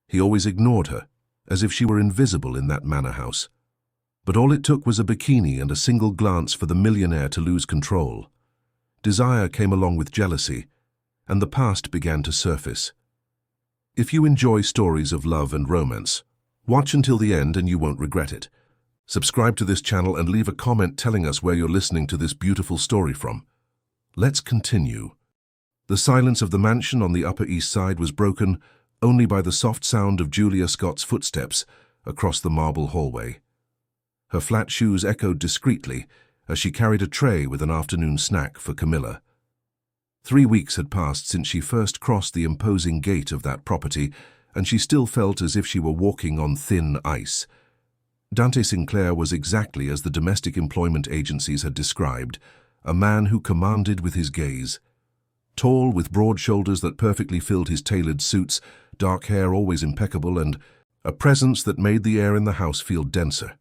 He always ignored her, as if she were invisible in that manor house. But all it took was a bikini and a single glance for the millionaire to lose control. Desire came along with jealousy, and the past began to surface. If you enjoy stories of love and romance, watch until the end and you won't regret it. Subscribe to this channel and leave a comment telling us where you're listening to this beautiful story from. Let's continue. The silence of the mansion on the Upper East Side was broken only by the soft sound of Julia Scott's footsteps across the marble hallway. Her flat shoes echoed discreetly as she carried a tray with an afternoon snack for Camilla. 3 weeks had passed since she first crossed the imposing gate of that property, and she still felt as if she were walking on thin ice. Dante Sinclair was exactly as the domestic employment agencies had described, a man who commanded with his gaze. Tall, with broad shoulders that perfectly filled his tailored suits, dark hair always impeccable, and a presence that made the air in the house feel denser.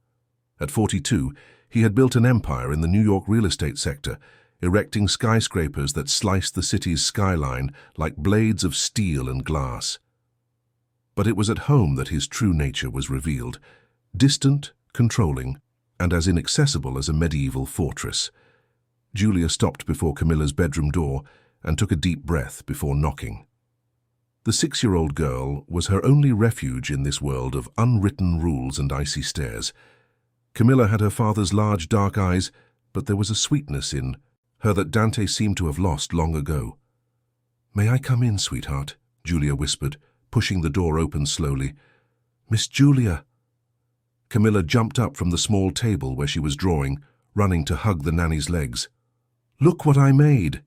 At 42, he had built an empire in the New York real estate sector, erecting skyscrapers that sliced the city's skyline like blades of steel and glass. But it was at home that his true nature was revealed, distant, controlling, and as inaccessible as a medieval fortress. Julia stopped before Camilla's bedroom door and took a deep breath before knocking. The 6-year-old girl was her only refuge in this world of unwritten rules and icy stares. Camilla had her father's large dark eyes, but there was a sweetness in her that Dante seemed to have lost long ago. "May I come in, sweetheart?" Julia whispered, pushing the door open slowly. "Miss Julia!" Camilla jumped up from the small table where she was drawing, running to hug the nanny's legs. "Look what I made!"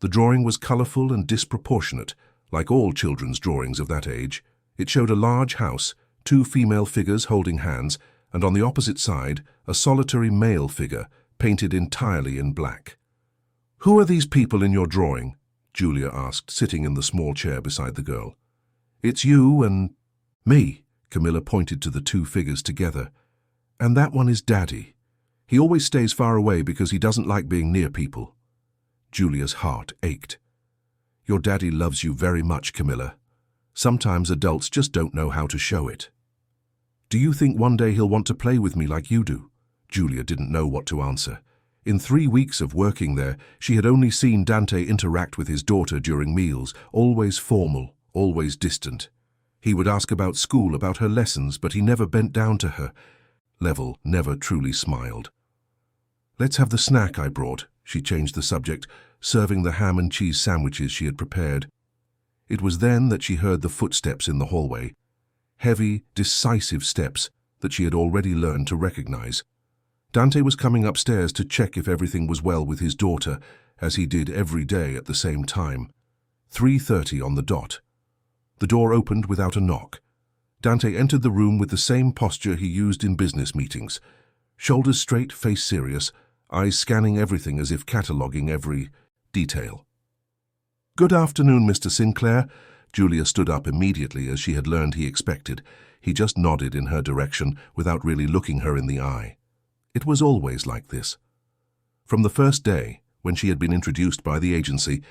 The drawing was colorful and disproportionate, like all children's drawings of that age. It showed a large house, 2 female figures holding hands, and on the opposite side, a solitary male figure, painted entirely in black. "Who are these people in your drawing?" Julia asked, sitting in the small chair beside the girl. "It's you and me," Camilla pointed to the 2 figures together. "And that one is Daddy. He always stays far away because he doesn't like being near people." Julia's heart ached. "Your daddy loves you very much, Camilla. Sometimes adults just don't know how to show it." "Do you think one day he'll want to play with me like you do?" Julia didn't know what to answer. In 3 weeks of working there, she had only seen Dante interact with his daughter during meals, always formal, always distant. He would ask about school, about her lessons, but he never bent down to her level, never truly smiled. "Let's have the snack I brought," she changed the subject, serving the ham and cheese sandwiches she had prepared. It was then that she heard the footsteps in the hallway, heavy, decisive steps that she had already learned to recognize. Dante was coming upstairs to check if everything was well with his daughter, as he did every day at the same time. 3:30 on the dot. The door opened without a knock. Dante entered the room with the same posture he used in business meetings. Shoulders straight, face serious, eyes scanning everything as if cataloguing every detail. "Good afternoon, Mr. Sinclair." Julia stood up immediately as she had learned he expected. He just nodded in her direction without really looking her in the eye. It was always like this. From the first day, when she had been introduced by the agency,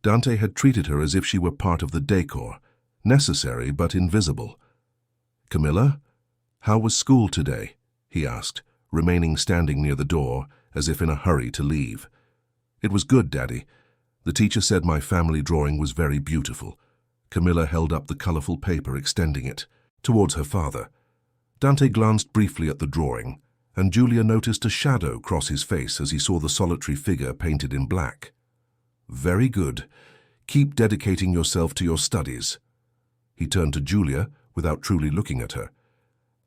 Dante had treated her as if she were part of the decor, necessary but invisible. "Camilla, how was school today?" he asked, remaining standing near the door, as if in a hurry to leave. "It was good, Daddy. The teacher said my family drawing was very beautiful." Camilla held up the colorful paper, extending it towards her father. Dante glanced briefly at the drawing, and Julia noticed a shadow cross his face as he saw the solitary figure painted in black. "Very good. Keep dedicating yourself to your studies." He turned to Julia without truly looking at her.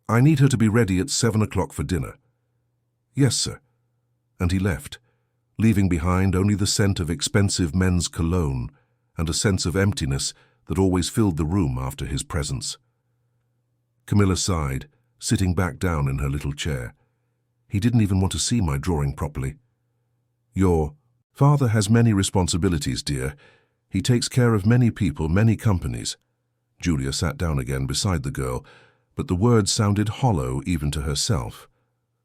"I need her to be ready at 7 o'clock for dinner." "Yes, sir." And he left, leaving behind only the scent of expensive men's cologne and a sense of emptiness that always filled the room after his presence. Camilla sighed, sitting back down in her little chair. "He didn't even want to see my drawing properly." "Your father has many responsibilities, dear. He takes care of many people, many companies." Julia sat down again beside the girl, but the words sounded hollow even to herself.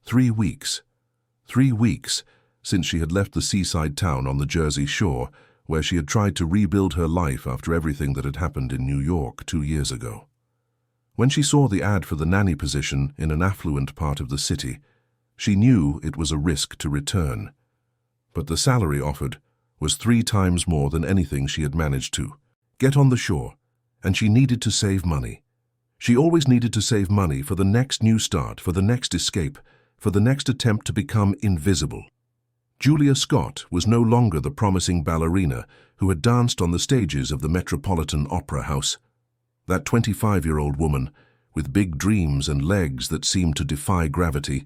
3 weeks. 3 weeks since she had left the seaside town on the Jersey shore, where she had tried to rebuild her life after everything that had happened in New York 2 years ago. When she saw the ad for the nanny position in an affluent part of the city, she knew it was a risk to return. But the salary offered was 3 times more than anything she had managed to get on the shore, and she needed to save money. She always needed to save money for the next new start, for the next escape, for the next attempt to become invisible. Julia Scott was no longer the promising ballerina who had danced on the stages of the Metropolitan Opera House. That 25-year-old woman, with big dreams and legs that seemed to defy gravity,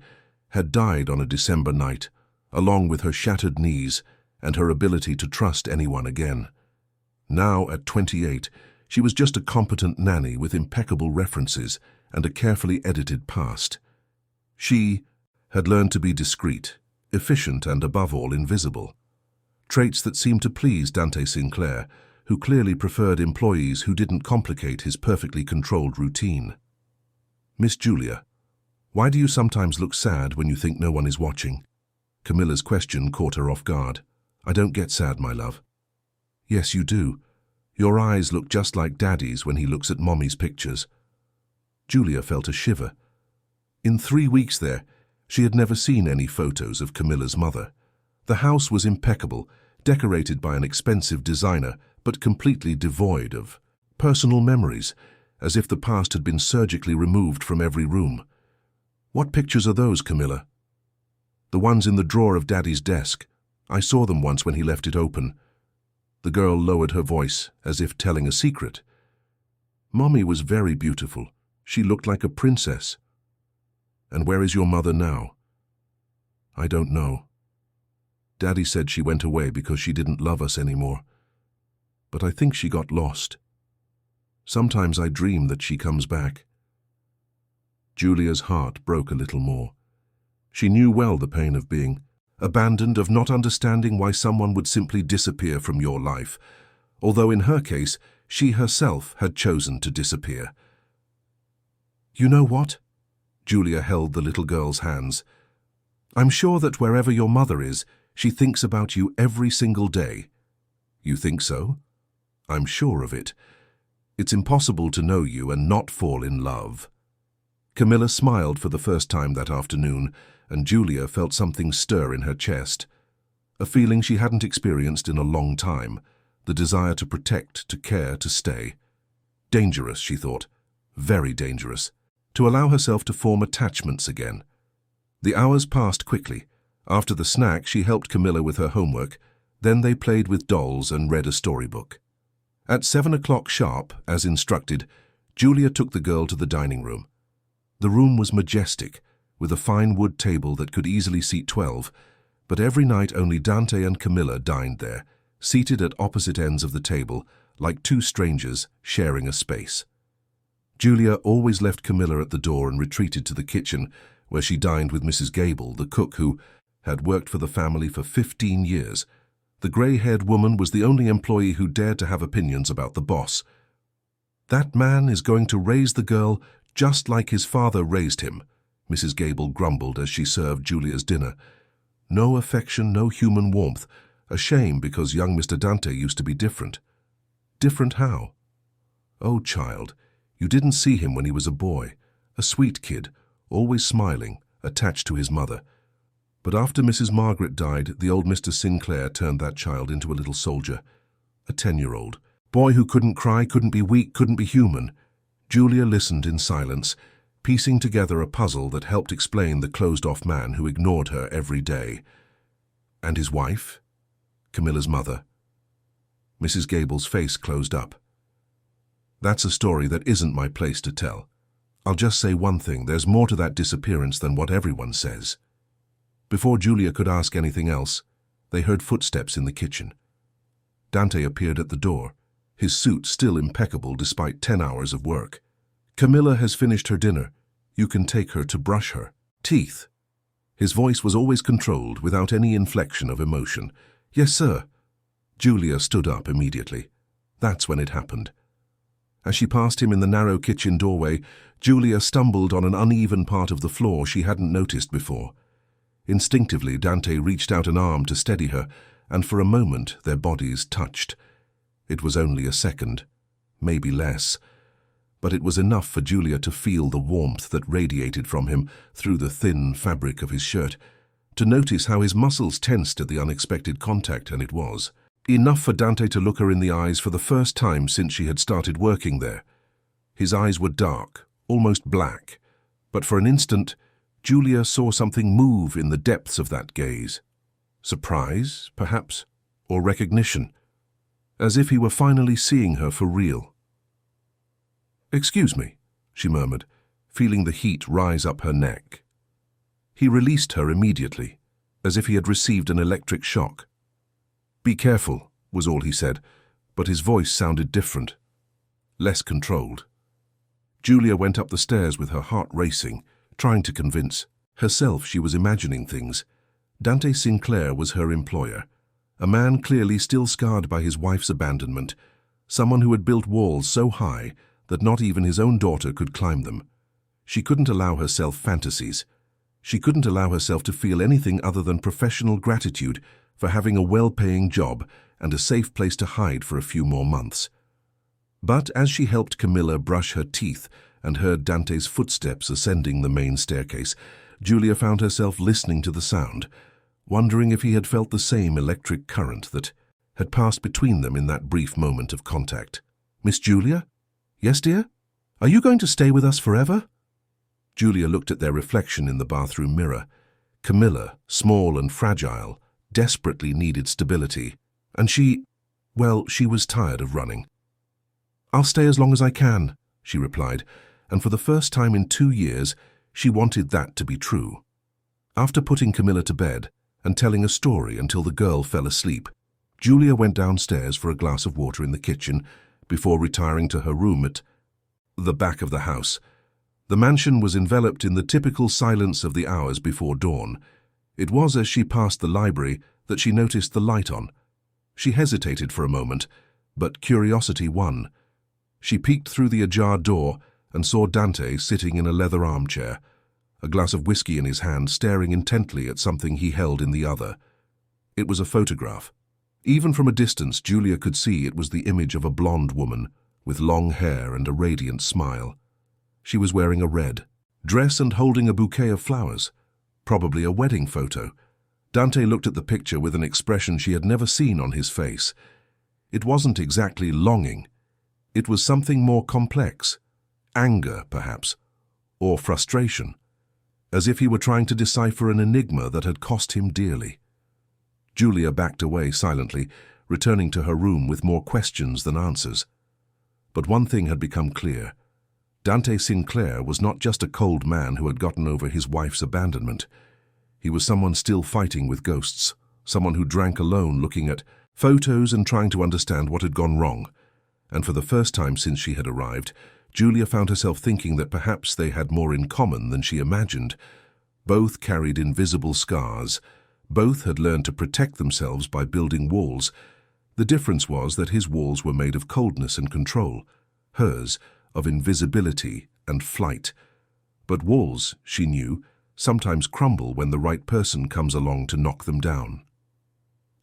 had died on a December night, along with her shattered knees and her ability to trust anyone again. Now, at 28, she was just a competent nanny with impeccable references and a carefully edited past. She had learned to be discreet, efficient, and above all invisible. Traits that seemed to please Dante Sinclair, who clearly preferred employees who didn't complicate his perfectly controlled routine. "Miss Julia, why do you sometimes look sad when you think no one is watching?" Camilla's question caught her off guard. "I don't get sad, my love." "Yes, you do. Your eyes look just like Daddy's when he looks at Mommy's pictures." Julia felt a shiver. In 3 weeks there, she had never seen any photos of Camilla's mother. The house was impeccable, decorated by an expensive designer, but completely devoid of personal memories, as if the past had been surgically removed from every room. "What pictures are those, Camilla?" "The ones in the drawer of Daddy's desk. I saw them once when he left it open." The girl lowered her voice, as if telling a secret. "Mommy was very beautiful. She looked like a princess." "And where is your mother now?" "I don't know. Daddy said she went away because she didn't love us anymore. But I think she got lost. Sometimes I dream that she comes back." Julia's heart broke a little more. She knew well the pain of being abandoned, of not understanding why someone would simply disappear from your life, although in her case, she herself had chosen to disappear. "You know what?" Julia held the little girl's hands. "I'm sure that wherever your mother is, she thinks about you every single day." "You think so?" "I'm sure of it. It's impossible to know you and not fall in love." Camilla smiled for the first time that afternoon, and Julia felt something stir in her chest. A feeling she hadn't experienced in a long time, the desire to protect, to care, to stay. Dangerous, she thought. Very dangerous. To allow herself to form attachments again. The hours passed quickly. After the snack, she helped Camilla with her homework. Then they played with dolls and read a storybook. At 7 o'clock sharp, as instructed, Julia took the girl to the dining room. The room was majestic, with a fine wood table that could easily seat 12, but every night only Dante and Camilla dined there, seated at opposite ends of the table, like 2 strangers sharing a space. Julia always left Camilla at the door and retreated to the kitchen, where she dined with Mrs. Gable, the cook who had worked for the family for 15 years. The grey-haired woman was the only employee who dared to have opinions about the boss. "That man is going to raise the girl just like his father raised him," Mrs. Gable grumbled as she served Julia's dinner. "No affection, no human warmth. A shame, because young Mr. Dante used to be different." "Different how?" "Oh, child, you didn't see him when he was a boy. A sweet kid, always smiling, attached to his mother. But after Mrs. Margaret died, the old Mr. Sinclair turned that child into a little soldier. A 10-year-old. Boy who couldn't cry, couldn't be weak, couldn't be human." Julia listened in silence, piecing together a puzzle that helped explain the closed-off man who ignored her every day. "And his wife?" Camilla's mother. Mrs. Gable's face closed up. "That's a story that isn't my place to tell. I'll just say one thing, there's more to that disappearance than what everyone says." Before Julia could ask anything else, they heard footsteps in the kitchen. Dante appeared at the door, his suit still impeccable despite 10 hours of work. "Camilla has finished her dinner. You can take her to brush her teeth." His voice was always controlled, without any inflection of emotion. "Yes, sir." Julia stood up immediately. That's when it happened. As she passed him in the narrow kitchen doorway, Julia stumbled on an uneven part of the floor she hadn't noticed before. Instinctively, Dante reached out an arm to steady her, and for a moment their bodies touched. It was only a second, maybe less. but it was enough for Julia to feel the warmth that radiated from him through the thin fabric of his shirt, to notice how his muscles tensed at the unexpected contact, and it was enough for Dante to look her in the eyes for the first time since she had started working there. His eyes were dark, almost black, but for an instant, Julia saw something move in the depths of that gaze. Surprise, perhaps, or recognition, as if he were finally seeing her for real. "Excuse me," she murmured, feeling the heat rise up her neck. He released her immediately, as if he had received an electric shock. "Be careful," was all he said, but his voice sounded different, less controlled. Julia went up the stairs with her heart racing, trying to convince herself she was imagining things. Dante Sinclair was her employer, a man clearly still scarred by his wife's abandonment, someone who had built walls so high that not even his own daughter could climb them. She couldn't allow herself fantasies. She couldn't allow herself to feel anything other than professional gratitude for having a well-paying job and a safe place to hide for a few more months. But as she helped Camilla brush her teeth and heard Dante's footsteps ascending the main staircase, Julia found herself listening to the sound, wondering if he had felt the same electric current that had passed between them in that brief moment of contact. "Miss Julia? Yes, dear? Are you going to stay with us forever?" Julia looked at their reflection in the bathroom mirror. Camilla, small and fragile, desperately needed stability, and she was tired of running. "I'll stay as long as I can," she replied, and for the first time in 2 years, she wanted that to be true. After putting Camilla to bed and telling a story until the girl fell asleep, Julia went downstairs for a glass of water in the kitchen before retiring to her room at the back of the house. The mansion was enveloped in the typical silence of the hours before dawn. It was as she passed the library that she noticed the light on. She hesitated for a moment, but curiosity won. She peeked through the ajar door and saw Dante sitting in a leather armchair, a glass of whiskey in his hand, staring intently at something he held in the other. It was a photograph. Even from a distance, Julia could see it was the image of a blonde woman with long hair and a radiant smile. She was wearing a red dress and holding a bouquet of flowers, probably a wedding photo. Dante looked at the picture with an expression she had never seen on his face. It wasn't exactly longing. It was something more complex. Anger, perhaps, or frustration, as if he were trying to decipher an enigma that had cost him dearly. Julia backed away silently, returning to her room with more questions than answers. But one thing had become clear. Dante Sinclair was not just a cold man who had gotten over his wife's abandonment. He was someone still fighting with ghosts, someone who drank alone, looking at photos and trying to understand what had gone wrong. And for the first time since she had arrived, Julia found herself thinking that perhaps they had more in common than she imagined. Both carried invisible scars. Both had learned to protect themselves by building walls. The difference was that his walls were made of coldness and control, hers of invisibility and flight. But walls, she knew, sometimes crumble when the right person comes along to knock them down.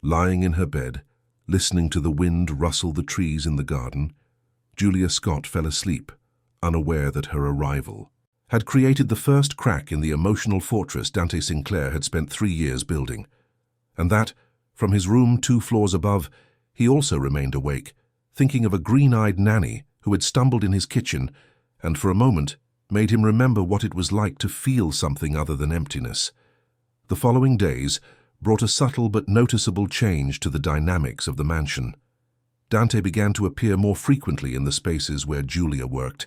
Lying in her bed, listening to the wind rustle the trees in the garden, Julia Scott fell asleep, unaware that her arrival had created the first crack in the emotional fortress Dante Sinclair had spent 3 years building, and that, from his room 2 floors above, he also remained awake, thinking of a green-eyed nanny who had stumbled in his kitchen and for a moment made him remember what it was like to feel something other than emptiness. The following days brought a subtle but noticeable change to the dynamics of the mansion. Dante began to appear more frequently in the spaces where Julia worked.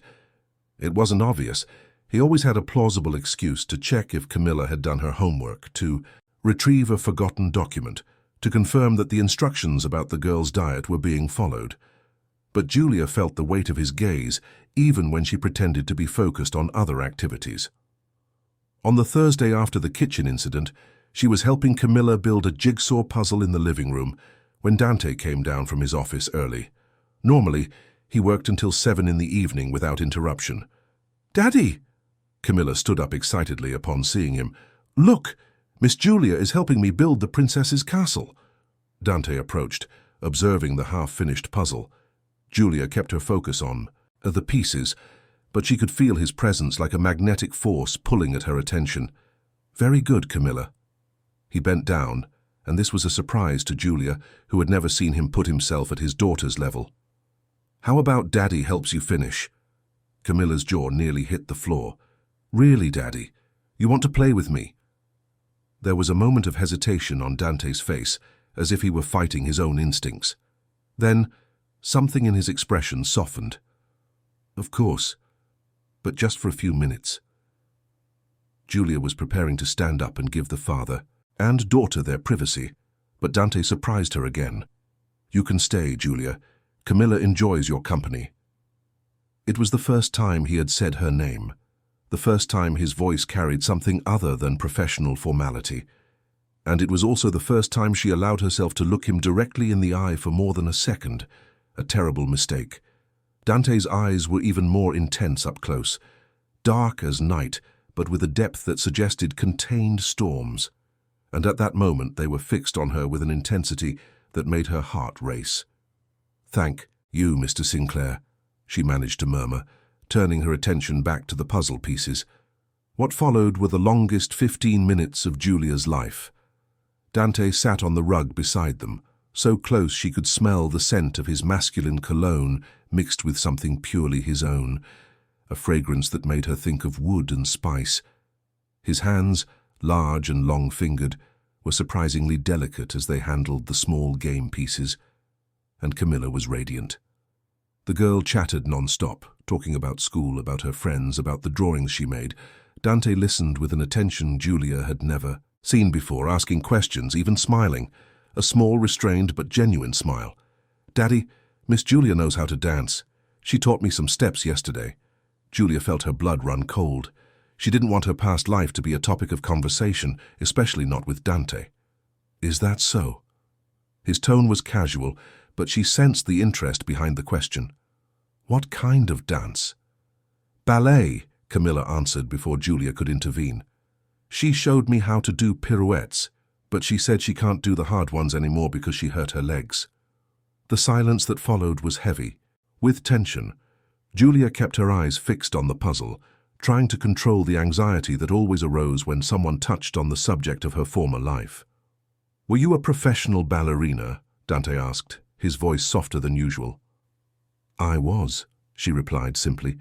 It wasn't obvious. He always had a plausible excuse to check if Camilla had done her homework, to retrieve a forgotten document, to confirm that the instructions about the girl's diet were being followed. But Julia felt the weight of his gaze, even when she pretended to be focused on other activities. On the Thursday after the kitchen incident, she was helping Camilla build a jigsaw puzzle in the living room when Dante came down from his office early. Normally, he worked until 7 in the evening without interruption. "Daddy!" Camilla stood up excitedly upon seeing him. "Look! Miss Julia is helping me build the princess's castle." Dante approached, observing the half-finished puzzle. Julia kept her focus on the pieces, but she could feel his presence like a magnetic force pulling at her attention. "Very good, Camilla." He bent down, and this was a surprise to Julia, who had never seen him put himself at his daughter's level. "How about Daddy helps you finish?" Camilla's jaw nearly hit the floor. "Really, Daddy? You want to play with me?" There was a moment of hesitation on Dante's face, as if he were fighting his own instincts. Then, something in his expression softened. "Of course, but just for a few minutes." Julia was preparing to stand up and give the father and daughter their privacy, but Dante surprised her again. "You can stay, Julia. Camilla enjoys your company." It was the first time he had said her name, the first time his voice carried something other than professional formality, and it was also the first time she allowed herself to look him directly in the eye for more than a second, a terrible mistake. Dante's eyes were even more intense up close, dark as night, but with a depth that suggested contained storms. And at that moment they were fixed on her with an intensity that made her heart race. "Thank you, Mr. Sinclair," she managed to murmur, turning her attention back to the puzzle pieces. What followed were the longest 15 minutes of Julia's life. Dante sat on the rug beside them, so close she could smell the scent of his masculine cologne mixed with something purely his own, a fragrance that made her think of wood and spice. His hands, large and long-fingered, were surprisingly delicate as they handled the small game pieces, and Camilla was radiant. The girl chattered non-stop, talking about school, about her friends, about the drawings she made. Dante listened with an attention Julia had never seen before, asking questions, even smiling, a small, restrained but genuine smile. "Daddy, Miss Julia knows how to dance. She taught me some steps yesterday." Julia felt her blood run cold. She didn't want her past life to be a topic of conversation, especially not with Dante. "Is that so?" His tone was casual, but she sensed the interest behind the question. "What kind of dance?" "Ballet," Camilla answered before Julia could intervene. "She showed me how to do pirouettes, but she said she can't do the hard ones anymore because she hurt her legs." The silence that followed was heavy, with tension. Julia kept her eyes fixed on the puzzle, trying to control the anxiety that always arose when someone touched on the subject of her former life. "Were you a professional ballerina?" Dante asked, his voice softer than usual. "I was," she replied simply,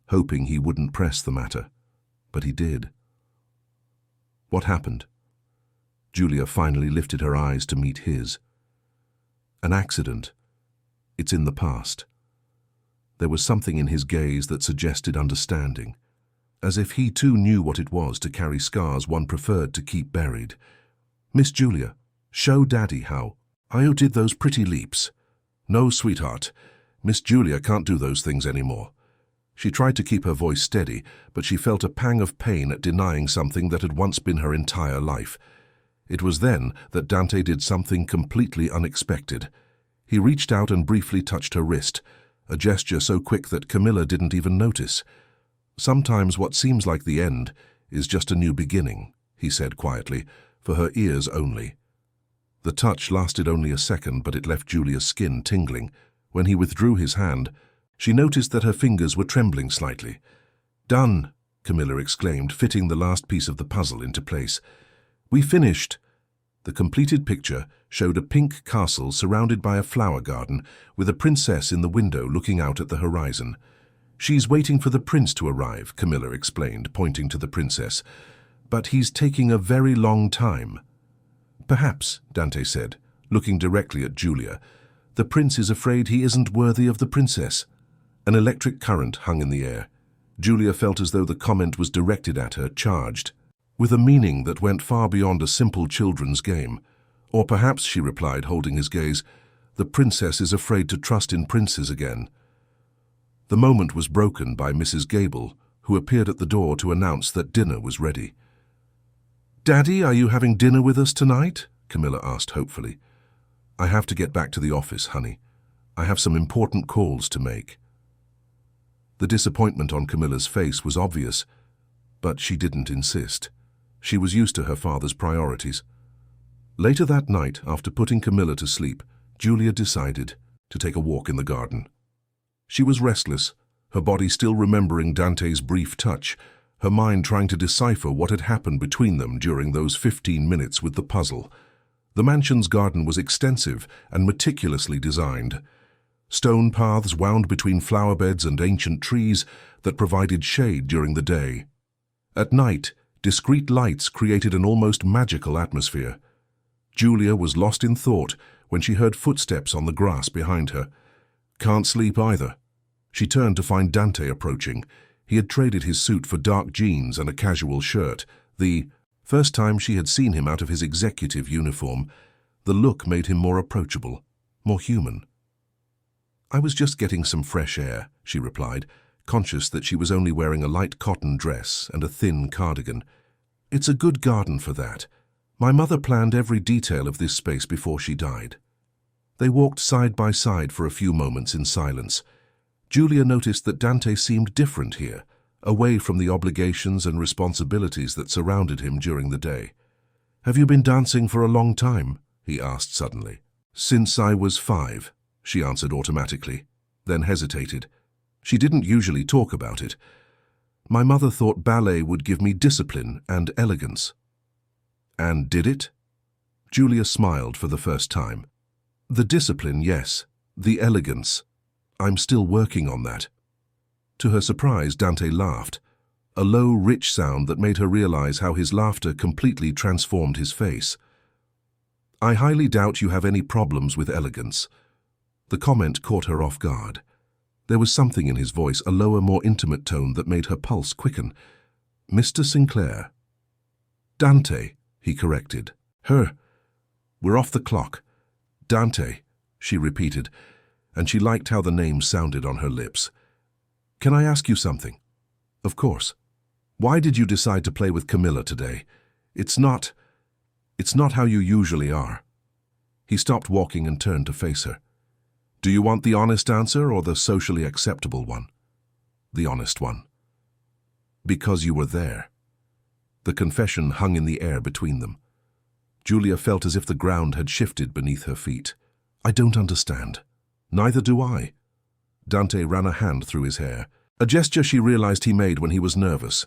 hoping he wouldn't press the matter. But he did. "What happened?" Julia finally lifted her eyes to meet his. "An accident. It's in the past." There was something in his gaze that suggested understanding, as if he too knew what it was to carry scars one preferred to keep buried. "Miss Julia, show Daddy how." "I did those pretty leaps." "No, sweetheart. Miss Julia can't do those things anymore." She tried to keep her voice steady, but she felt a pang of pain at denying something that had once been her entire life. It was then that Dante did something completely unexpected. He reached out and briefly touched her wrist, a gesture so quick that Camilla didn't even notice. "Sometimes what seems like the end is just a new beginning," he said quietly, for her ears only. The touch lasted only a second, but it left Julia's skin tingling. When he withdrew his hand, she noticed that her fingers were trembling slightly. "Done," Camilla exclaimed, fitting the last piece of the puzzle into place. "We finished." The completed picture showed a pink castle surrounded by a flower garden, with a princess in the window looking out at the horizon. "She's waiting for the prince to arrive," Camilla explained, pointing to the princess. "But he's taking a very long time." "Perhaps," Dante said, looking directly at Julia, "the prince is afraid he isn't worthy of the princess." An electric current hung in the air. Julia felt as though the comment was directed at her, charged, with a meaning that went far beyond a simple children's game. "Or perhaps," she replied, holding his gaze, "the princess is afraid to trust in princes again." The moment was broken by Mrs. Gable, who appeared at the door to announce that dinner was ready. "Daddy, are you having dinner with us tonight?" Camilla asked hopefully. "I have to get back to the office, honey. I have some important calls to make." The disappointment on Camilla's face was obvious, but she didn't insist. She was used to her father's priorities. Later that night, after putting Camilla to sleep, Julia decided to take a walk in the garden. She was restless, her body still remembering Dante's brief touch, her mind trying to decipher what had happened between them during those 15 minutes with the puzzle. The mansion's garden was extensive and meticulously designed. Stone paths wound between flower beds and ancient trees that provided shade during the day. At night, discreet lights created an almost magical atmosphere. Julia was lost in thought when she heard footsteps on the grass behind her. Can't sleep either. She turned to find Dante approaching. He had traded his suit for dark jeans and a casual shirt. The first time she had seen him out of his executive uniform, the look made him more approachable, more human. "I was just getting some fresh air," she replied, conscious that she was only wearing a light cotton dress and a thin cardigan. "It's a good garden for that. My mother planned every detail of this space before she died." They walked side by side for a few moments in silence. Julia noticed that Dante seemed different here, away from the obligations and responsibilities that surrounded him during the day. "Have you been dancing for a long time?" he asked suddenly. "Since I was 5, she answered automatically, then hesitated. She didn't usually talk about it. "My mother thought ballet would give me discipline and elegance." "And did it?" Julia smiled for the first time. "The discipline, yes. The elegance. I'm still working on that." To her surprise, Dante laughed, a low, rich sound that made her realize how his laughter completely transformed his face. "I highly doubt you have any problems with elegance." The comment caught her off guard. There was something in his voice, a lower, more intimate tone that made her pulse quicken. "Mr. Sinclair." "Dante," he corrected. "Her. We're off the clock." "Dante," she repeated, and she liked how the name sounded on her lips. "Can I ask you something?" "Of course." "Why did you decide to play with Camilla today? It's not how you usually are." He stopped walking and turned to face her. "Do you want the honest answer or the socially acceptable one?" "The honest one." "Because you were there." The confession hung in the air between them. Julia felt as if the ground had shifted beneath her feet. "I don't understand." "Neither do I." Dante ran a hand through his hair, a gesture she realized he made when he was nervous.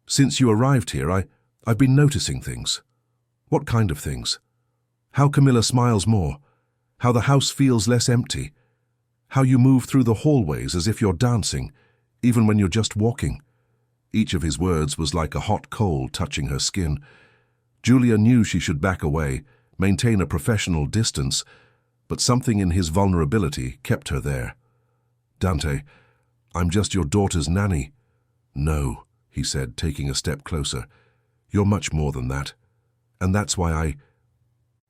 "Since you arrived here, I've been noticing things." "What kind of things?" "How Camilla smiles more, how the house feels less empty, how you move through the hallways as if you're dancing, even when you're just walking." Each of his words was like a hot coal touching her skin. Julia knew she should back away, maintain a professional distance, but something in his vulnerability kept her there. "Dante, I'm just your daughter's nanny." "No," he said, taking a step closer. "You're much more than that. And that's why I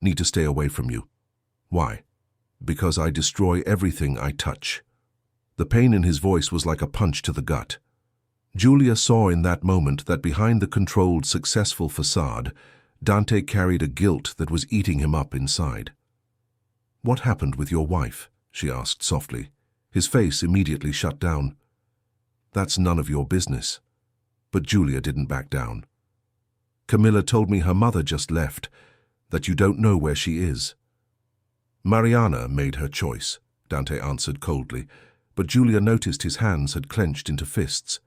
need to stay away from you." "Why?" "Because I destroy everything I touch." The pain in his voice was like a punch to the gut. Julia saw in that moment that behind the controlled, successful facade, Dante carried a guilt that was eating him up inside. "What happened with your wife?" she asked softly. His face immediately shut down. "That's none of your business." But Julia didn't back down. "Camilla told me her mother just left, that you don't know where she is." "Mariana made her choice," Dante answered coldly, but Julia noticed his hands had clenched into fists.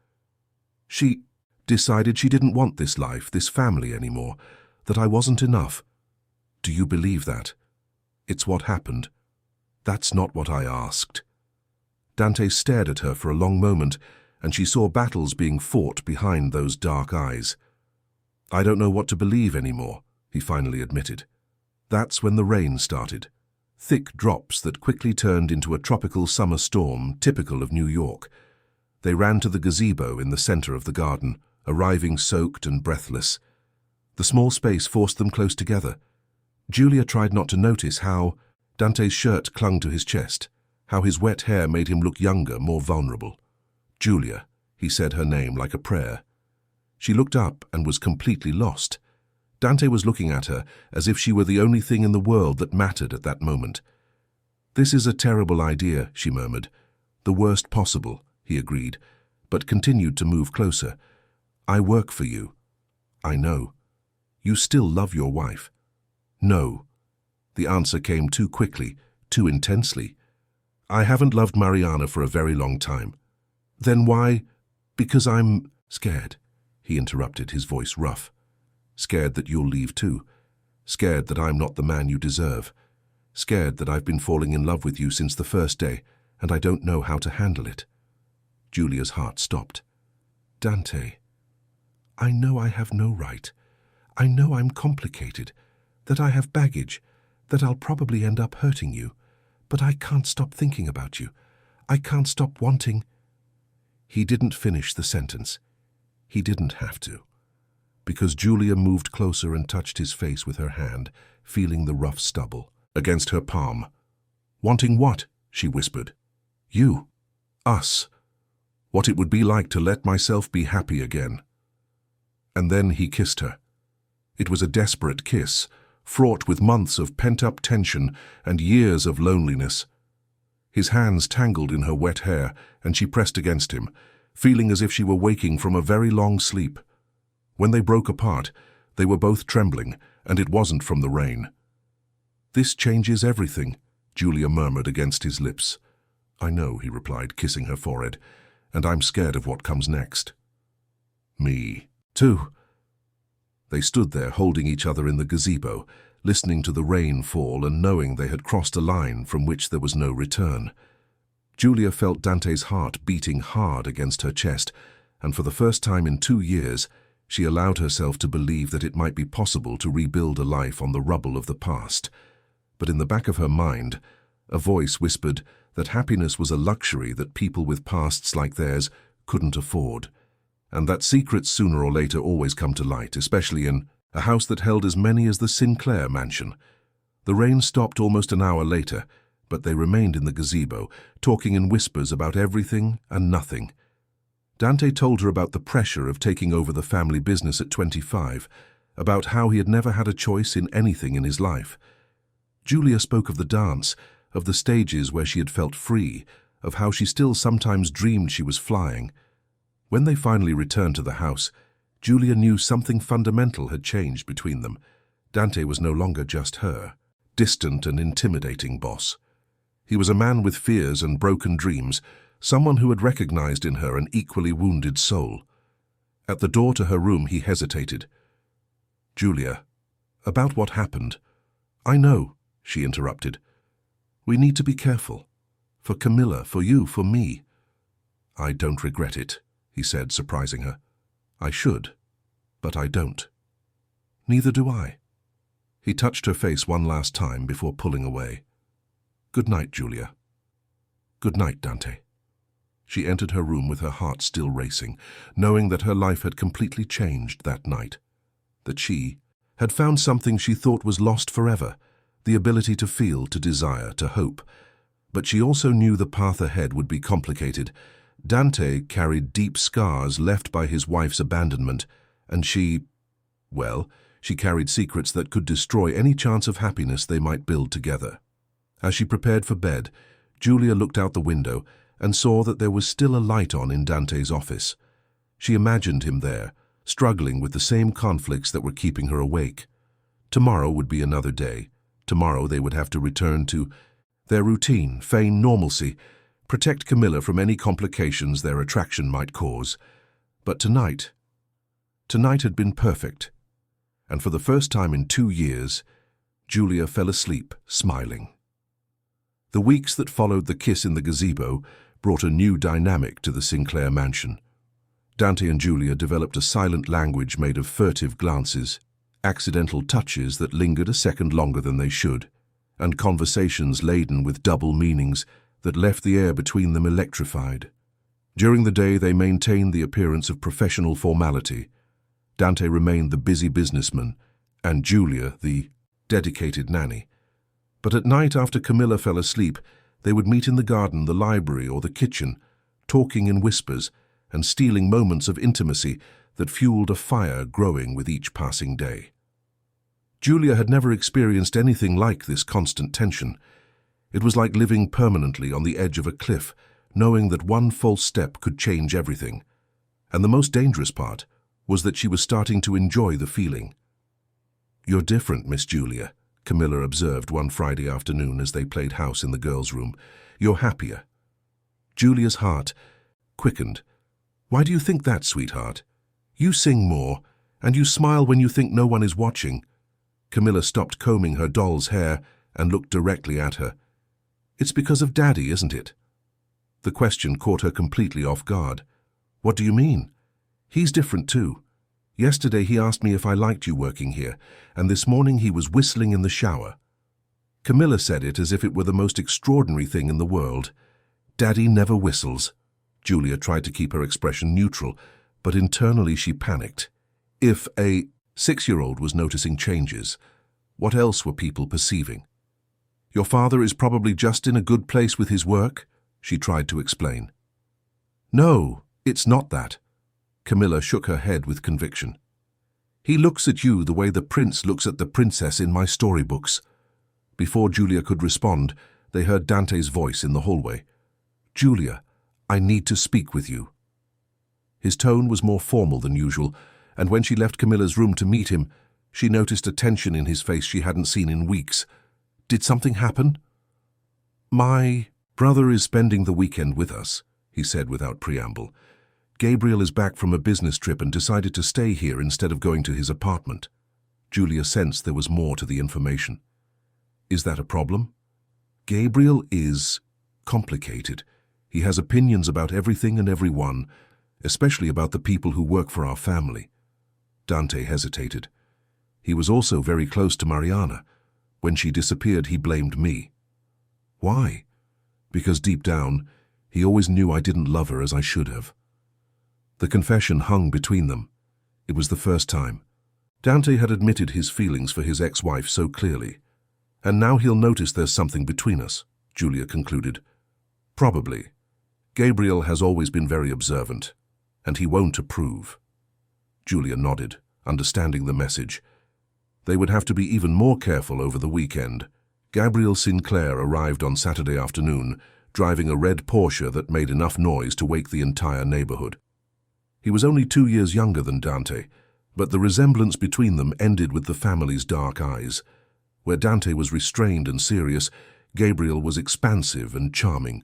"She decided she didn't want this life, this family anymore, that I wasn't enough." "Do you believe that?" "It's what happened." "That's not what I asked." Dante stared at her for a long moment, and she saw battles being fought behind those dark eyes. "I don't know what to believe anymore," he finally admitted. That's when the rain started. Thick drops that quickly turned into a tropical summer storm typical of New York. They ran to the gazebo in the center of the garden, arriving soaked and breathless. The small space forced them close together. Julia tried not to notice how Dante's shirt clung to his chest, how his wet hair made him look younger, more vulnerable. "Julia," he said her name like a prayer. She looked up and was completely lost. Dante was looking at her as if she were the only thing in the world that mattered at that moment. "This is a terrible idea," she murmured. "The worst possible," he agreed, but continued to move closer. "I work for you." "I know." "You still love your wife?" "No." The answer came too quickly, too intensely. "I haven't loved Mariana for a very long time." Then why? Because I'm scared, he interrupted, his voice rough. Scared that you'll leave too. Scared that I'm not the man you deserve. Scared that I've been falling in love with you since the first day, and I don't know how to handle it. Julia's heart stopped. Dante, I know I have no right. I know I'm complicated, that I have baggage, that I'll probably end up hurting you, but I can't stop thinking about you. I can't stop wanting. He didn't finish the sentence. He didn't have to, because Julia moved closer and touched his face with her hand, feeling the rough stubble against her palm. Wanting what? She whispered. You. Us. What it would be like to let myself be happy again. And then he kissed her. It was a desperate kiss, fraught with months of pent-up tension and years of loneliness. His hands tangled in her wet hair, and she pressed against him, feeling as if she were waking from a very long sleep. When they broke apart, they were both trembling, and it wasn't from the rain. This changes everything, Julia murmured against his lips. I know, he replied, kissing her forehead, and I'm scared of what comes next. Me, too. They stood there holding each other in the gazebo, listening to the rain fall and knowing they had crossed a line from which there was no return. Julia felt Dante's heart beating hard against her chest, and for the first time in 2 years, she allowed herself to believe that it might be possible to rebuild a life on the rubble of the past. But in the back of her mind, a voice whispered that happiness was a luxury that people with pasts like theirs couldn't afford, and that secrets sooner or later always come to light, especially in a house that held as many as the Sinclair mansion. The rain stopped almost an hour later, but they remained in the gazebo, talking in whispers about everything and nothing. Dante told her about the pressure of taking over the family business at 25, about how he had never had a choice in anything in his life. Julia spoke of the dance, of the stages where she had felt free, of how she still sometimes dreamed she was flying. When they finally returned to the house, Julia knew something fundamental had changed between them. Dante was no longer just her, distant and intimidating boss. He was a man with fears and broken dreams, someone who had recognized in her an equally wounded soul. At the door to her room, he hesitated. Julia, about what happened. I know, she interrupted. We need to be careful. For Camilla, for you, for me. I don't regret it, he said, surprising her. I should, but I don't. Neither do I. He touched her face one last time before pulling away. Good night, Julia. Good night, Dante. She entered her room with her heart still racing, knowing that her life had completely changed that night. That she had found something she thought was lost forever, the ability to feel, to desire, to hope. But she also knew the path ahead would be complicated. Dante carried deep scars left by his wife's abandonment, and she carried secrets that could destroy any chance of happiness they might build together. As she prepared for bed, Julia looked out the window and saw that there was still a light on in Dante's office. She imagined him there, struggling with the same conflicts that were keeping her awake. Tomorrow would be another day. Tomorrow they would have to return to their routine, feign normalcy, protect Camilla from any complications their attraction might cause. But tonight had been perfect, and for the first time in 2 years, Julia fell asleep, smiling. The weeks that followed the kiss in the gazebo brought a new dynamic to the Sinclair mansion. Dante and Julia developed a silent language made of furtive glances, accidental touches that lingered a second longer than they should, and conversations laden with double meanings that left the air between them electrified. During the day, they maintained the appearance of professional formality. Dante remained the busy businessman, and Julia the dedicated nanny. But at night, after Camilla fell asleep, they would meet in the garden, the library, or the kitchen, talking in whispers and stealing moments of intimacy that fueled a fire growing with each passing day. Julia had never experienced anything like this constant tension. It was like living permanently on the edge of a cliff, knowing that one false step could change everything. And the most dangerous part was that she was starting to enjoy the feeling. "You're different, Miss Julia," Camilla observed one Friday afternoon as they played house in the girls' room. "You're happier." Julia's heart quickened. "Why do you think that, sweetheart? You sing more, and you smile when you think no one is watching." Camilla stopped combing her doll's hair and looked directly at her. "It's because of Daddy, isn't it?" The question caught her completely off guard. "What do you mean?" "He's different too. Yesterday he asked me if I liked you working here, and this morning he was whistling in the shower." Camilla said it as if it were the most extraordinary thing in the world. "Daddy never whistles." Julia tried to keep her expression neutral, but internally she panicked. If a 6-year-old was noticing changes, what else were people perceiving? "Your father is probably just in a good place with his work," she tried to explain. "No, it's not that." Camilla shook her head with conviction. "He looks at you the way the prince looks at the princess in my storybooks." Before Julia could respond, they heard Dante's voice in the hallway. "Julia, I need to speak with you." His tone was more formal than usual, and when she left Camilla's room to meet him, she noticed a tension in his face she hadn't seen in weeks. "Did something happen?" "My brother is spending the weekend with us," he said without preamble. "Gabriel is back from a business trip and decided to stay here instead of going to his apartment." Julia sensed there was more to the information. "Is that a problem?" "Gabriel is complicated. He has opinions about everything and everyone, especially about the people who work for our family." Dante hesitated. "He was also very close to Mariana. When she disappeared, he blamed me." "Why?" "Because deep down, he always knew I didn't love her as I should have." The confession hung between them. It was the first time. Dante had admitted his feelings for his ex-wife so clearly. "And now he'll notice there's something between us," Julia concluded. "Probably. Gabriel has always been very observant, and he won't approve." Julia nodded, understanding the message. They would have to be even more careful over the weekend. Gabriel Sinclair arrived on Saturday afternoon, driving a red Porsche that made enough noise to wake the entire neighborhood. He was only 2 years younger than Dante, but the resemblance between them ended with the family's dark eyes. Where Dante was restrained and serious, Gabriel was expansive and charming.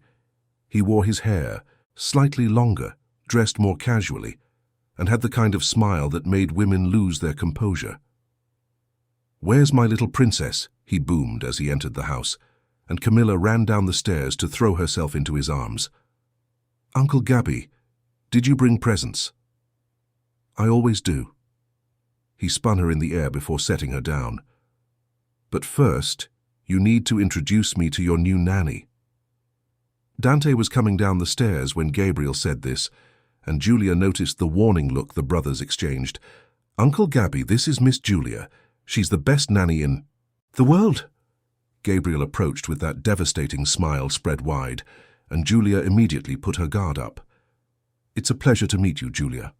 He wore his hair slightly longer, dressed more casually, and had the kind of smile that made women lose their composure. "Where's my little princess?" he boomed as he entered the house, and Camilla ran down the stairs to throw herself into his arms. "Uncle Gabby, did you bring presents?" "I always do." He spun her in the air before setting her down. "But first, you need to introduce me to your new nanny." Dante was coming down the stairs when Gabriel said this, and Julia noticed the warning look the brothers exchanged. "Uncle Gabby, this is Miss Julia. She's the best nanny in the world." Gabriel approached with that devastating smile spread wide, and Julia immediately put her guard up. "It's a pleasure to meet you, Julia."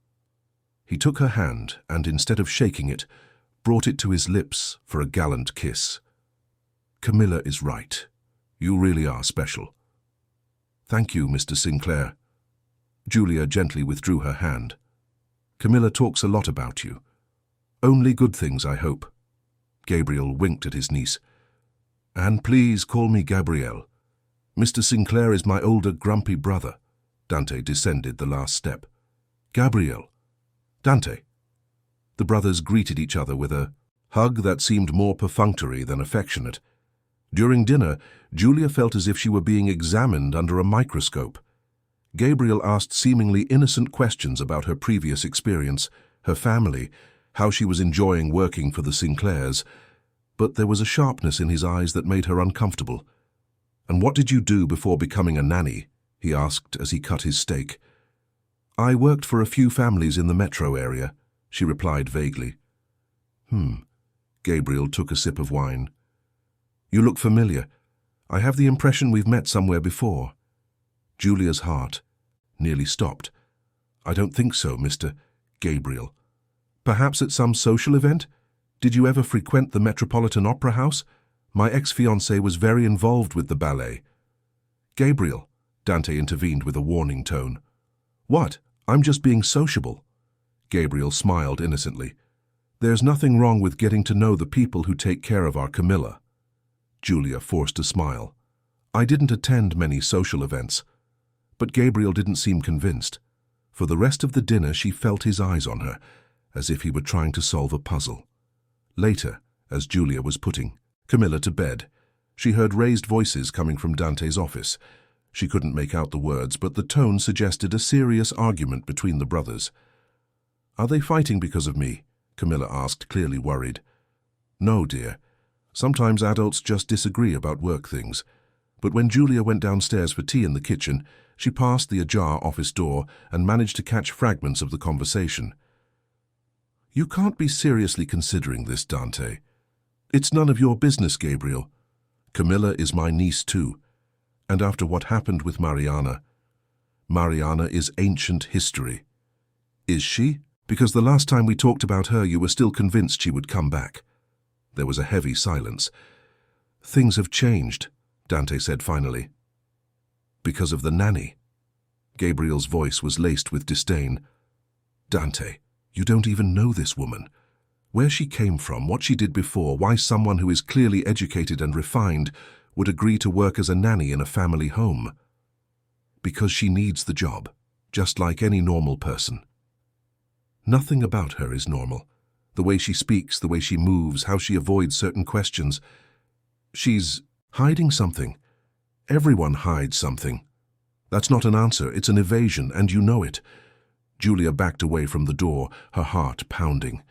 He took her hand and, instead of shaking it, brought it to his lips for a gallant kiss. "Camilla is right. You really are special." "Thank you, Mr. Sinclair." Julia gently withdrew her hand. "Camilla talks a lot about you. Only good things, I hope." Gabriel winked at his niece. "And please call me Gabrielle. Mr. Sinclair is my older, grumpy brother." Dante descended the last step. "Gabrielle." "Dante." The brothers greeted each other with a hug that seemed more perfunctory than affectionate. During dinner, Julia felt as if she were being examined under a microscope. Gabriel asked seemingly innocent questions about her previous experience, her family, how she was enjoying working for the Sinclairs, but there was a sharpness in his eyes that made her uncomfortable. "And what did you do before becoming a nanny?" he asked as he cut his steak. "I worked for a few families in the metro area," she replied vaguely. Gabriel took a sip of wine. "You look familiar. I have the impression we've met somewhere before." Julia's heart nearly stopped. "I don't think so, Mr. Gabriel. Perhaps at some social event? Did you ever frequent the Metropolitan Opera House? My ex-fiancé was very involved with the ballet." "Gabriel," Dante intervened with a warning tone. "What? I'm just being sociable." Gabriel smiled innocently. "There's nothing wrong with getting to know the people who take care of our Camilla." Julia forced a smile. "I didn't attend many social events." But Gabriel didn't seem convinced. For the rest of the dinner she felt his eyes on her, as if he were trying to solve a puzzle. Later, as Julia was putting Camilla to bed, she heard raised voices coming from Dante's office. She couldn't make out the words, but the tone suggested a serious argument between the brothers. "Are they fighting because of me?" Camilla asked, clearly worried. "No, dear. Sometimes adults just disagree about work things." But when Julia went downstairs for tea in the kitchen, she passed the ajar office door and managed to catch fragments of the conversation. "You can't be seriously considering this, Dante. It's none of your business, Gabriel. Camilla is my niece too. And after what happened with Mariana is ancient history." "Is she? Because the last time we talked about her, you were still convinced she would come back." There was a heavy silence. "Things have changed," Dante said finally. "Because of the nanny." Gabriel's voice was laced with disdain. "Dante, you don't even know this woman. Where she came from, what she did before, why someone who is clearly educated and refined would agree to work as a nanny in a family home. Because she needs the job, just like any normal person." "Nothing about her is normal. The way she speaks, the way she moves, how she avoids certain questions. She's hiding something. Everyone hides something. That's not an answer, it's an evasion, and you know it." Julia backed away from the door, her heart pounding.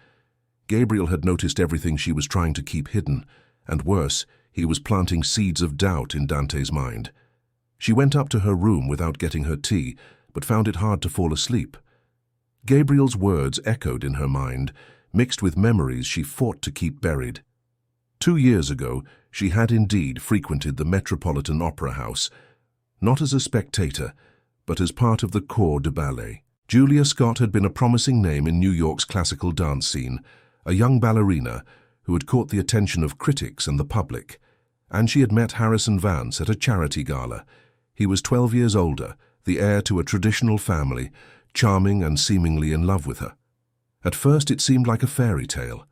Gabriel had noticed everything she was trying to keep hidden, and worse, he was planting seeds of doubt in Dante's mind. She went up to her room without getting her tea, but found it hard to fall asleep. Gabriel's words echoed in her mind, mixed with memories she fought to keep buried. 2 years ago, she had indeed frequented the Metropolitan Opera House, not as a spectator, but as part of the corps de ballet. Julia Scott had been a promising name in New York's classical dance scene, a young ballerina who had caught the attention of critics and the public, and she had met Harrison Vance at a charity gala. He was 12 years older, the heir to a traditional family, charming and seemingly in love with her. At first it seemed like a fairy tale.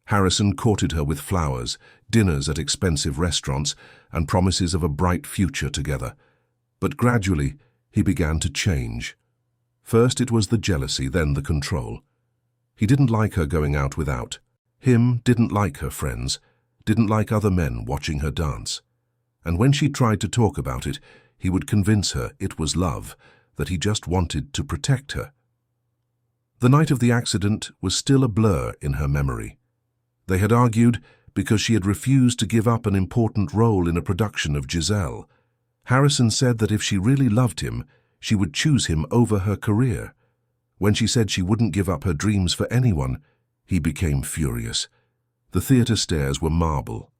Harrison courted her with flowers, dinners at expensive restaurants, and promises of a bright future together. But gradually, he began to change. First it was the jealousy, then the control. He didn't like her going out without. Him didn't like her friends, didn't like other men watching her dance. And when she tried to talk about it, he would convince her it was love, that he just wanted to protect her. The night of the accident was still a blur in her memory. They had argued because she had refused to give up an important role in a production of Jealou. Harrison said that if she really loved him, she would choose him over her career. When she said she wouldn't give up her dreams for anyone, he became furious. The theater stairs were marble,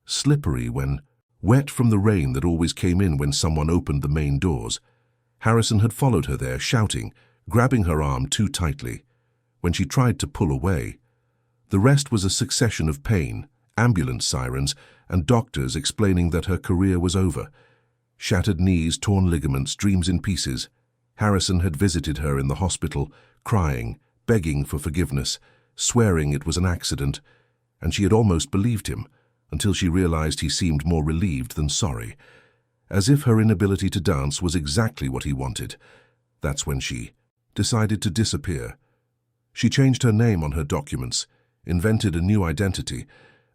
slippery when wet from the rain that always came in when someone opened the main doors. Harrison had followed her there, shouting, grabbing her arm too tightly. When she tried to pull away, the rest was a succession of pain, ambulance sirens, and doctors explaining that her career was over. Shattered knees, torn ligaments, dreams in pieces. Harrison had visited her in the hospital, crying, begging for forgiveness, swearing it was an accident, and she had almost believed him, until she realized he seemed more relieved than sorry, as if her inability to dance was exactly what he wanted. That's when she decided to disappear. She changed her name on her documents, invented a new identity,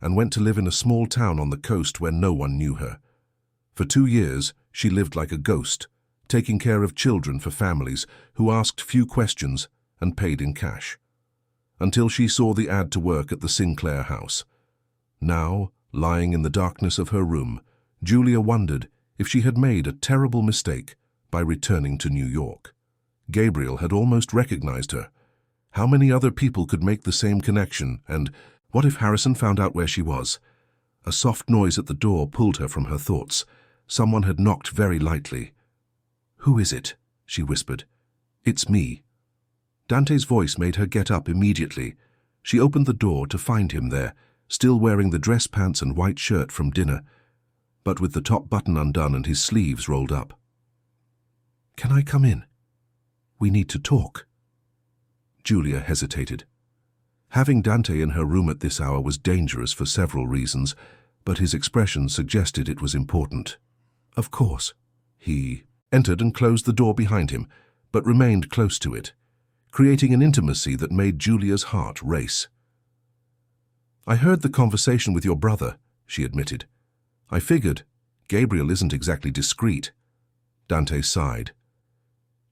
and went to live in a small town on the coast where no one knew her. For 2 years, she lived like a ghost, taking care of children for families who asked few questions and paid in cash. Until she saw the ad to work at the Sinclair house. Now, lying in the darkness of her room, Julia wondered if she had made a terrible mistake by returning to New York. Gabriel had almost recognized her. How many other people could make the same connection, and what if Harrison found out where she was? A soft noise at the door pulled her from her thoughts. Someone had knocked very lightly. "Who is it?" she whispered. "It's me." Dante's voice made her get up immediately. She opened the door to find him there, still wearing the dress pants and white shirt from dinner, but with the top button undone and his sleeves rolled up. "Can I come in? We need to talk." Julia hesitated. Having Dante in her room at this hour was dangerous for several reasons, but his expression suggested it was important. "Of course." He entered and closed the door behind him, but remained close to it, creating an intimacy that made Julia's heart race. "I heard the conversation with your brother," she admitted. "I figured. Gabriel isn't exactly discreet." Dante sighed.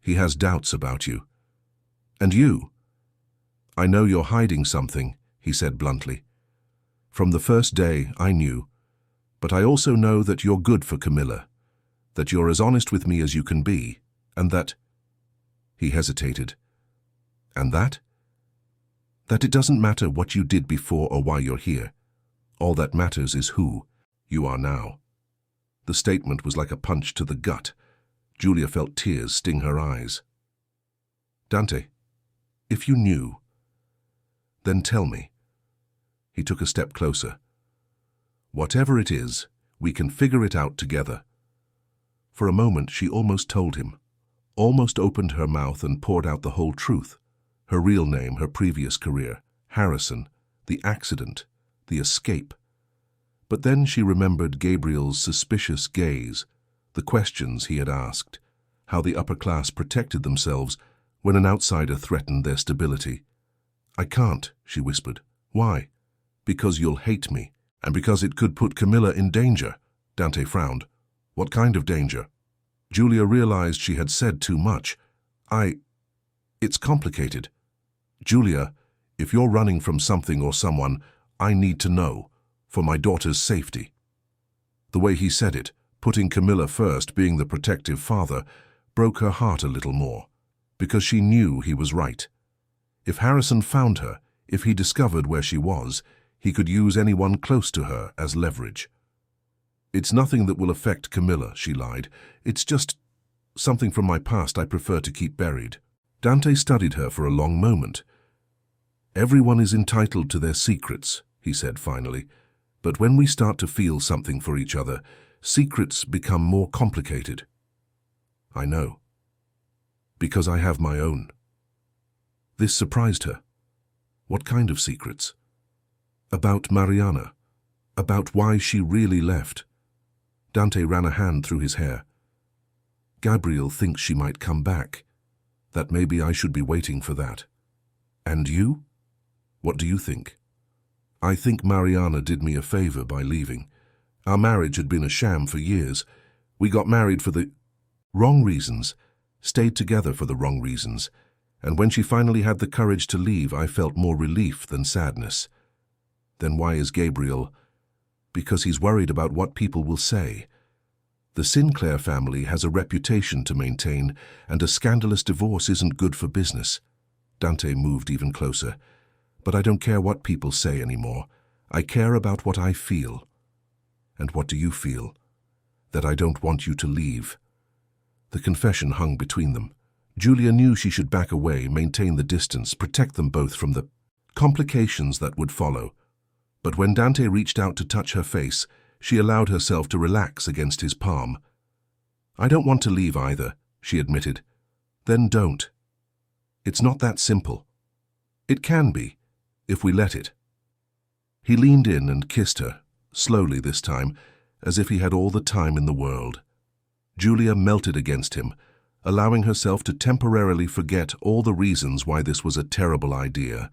"He has doubts about you. And you?" "I know you're hiding something," he said bluntly. "From the first day, I knew. But I also know that you're good for Camilla, that you're as honest with me as you can be, and that—" He hesitated. "And that?" "That it doesn't matter what you did before or why you're here. All that matters is who you are now." The statement was like a punch to the gut. Julia felt tears sting her eyes. "Dante, if you knew, then tell me." He took a step closer. "Whatever it is, we can figure it out together." For a moment she almost told him, almost opened her mouth and poured out the whole truth. Her real name, her previous career, Harrison, the accident, the escape. But then she remembered Gabriel's suspicious gaze, the questions he had asked, how the upper class protected themselves when an outsider threatened their stability. "I can't," she whispered. "Why?" "Because you'll hate me, and because it could put Camilla in danger." Dante frowned. "What kind of danger?" Julia realized she had said too much. It's complicated. Julia, if you're running from something or someone, I need to know, for my daughter's safety." The way he said it, putting Camilla first, being the protective father, broke her heart a little more, because she knew he was right. If Harrison found her, if he discovered where she was, he could use anyone close to her as leverage. "It's nothing that will affect Camilla," she lied. "It's just something from my past I prefer to keep buried." Dante studied her for a long moment. "Everyone is entitled to their secrets," he said finally. "But when we start to feel something for each other, secrets become more complicated." "I know. Because I have my own." This surprised her. What kind of secrets? About Mariana. About why she really left. Dante ran a hand through his hair. "Gabriel thinks she might come back. That maybe I should be waiting for that." "And you? What do you think?" "I think Mariana did me a favor by leaving. Our marriage had been a sham for years. We got married for the wrong reasons, stayed together for the wrong reasons, and when she finally had the courage to leave, I felt more relief than sadness." "Then why is Gabriel—" "Because he's worried about what people will say. The Sinclair family has a reputation to maintain, and a scandalous divorce isn't good for business." Dante moved even closer. "But I don't care what people say anymore. I care about what I feel." "And what do you feel?" "That I don't want you to leave." The confession hung between them. Julia knew she should back away, maintain the distance, protect them both from the complications that would follow. But when Dante reached out to touch her face, she allowed herself to relax against his palm. "I don't want to leave either," she admitted. "Then don't. It's not that simple. It can be, if we let it." He leaned in and kissed her, slowly this time, as if he had all the time in the world. Julia melted against him, allowing herself to temporarily forget all the reasons why this was a terrible idea.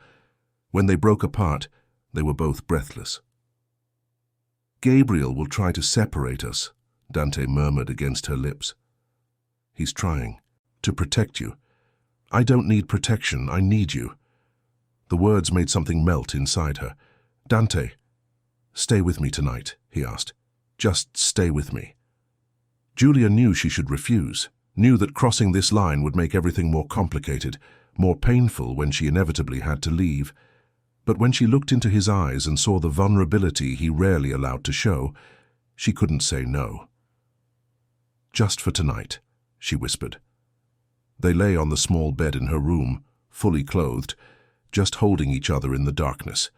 When they broke apart, they were both breathless. "Gabriel will try to separate us," Dante murmured against her lips. "He's trying to protect you." "I don't need protection, I need you." The words made something melt inside her. "Dante, stay with me tonight," he asked. "Just stay with me." Julia knew she should refuse, knew that crossing this line would make everything more complicated, more painful when she inevitably had to leave. But when she looked into his eyes and saw the vulnerability he rarely allowed to show, she couldn't say no. "Just for tonight," she whispered. They lay on the small bed in her room, fully clothed, just holding each other in the darkness.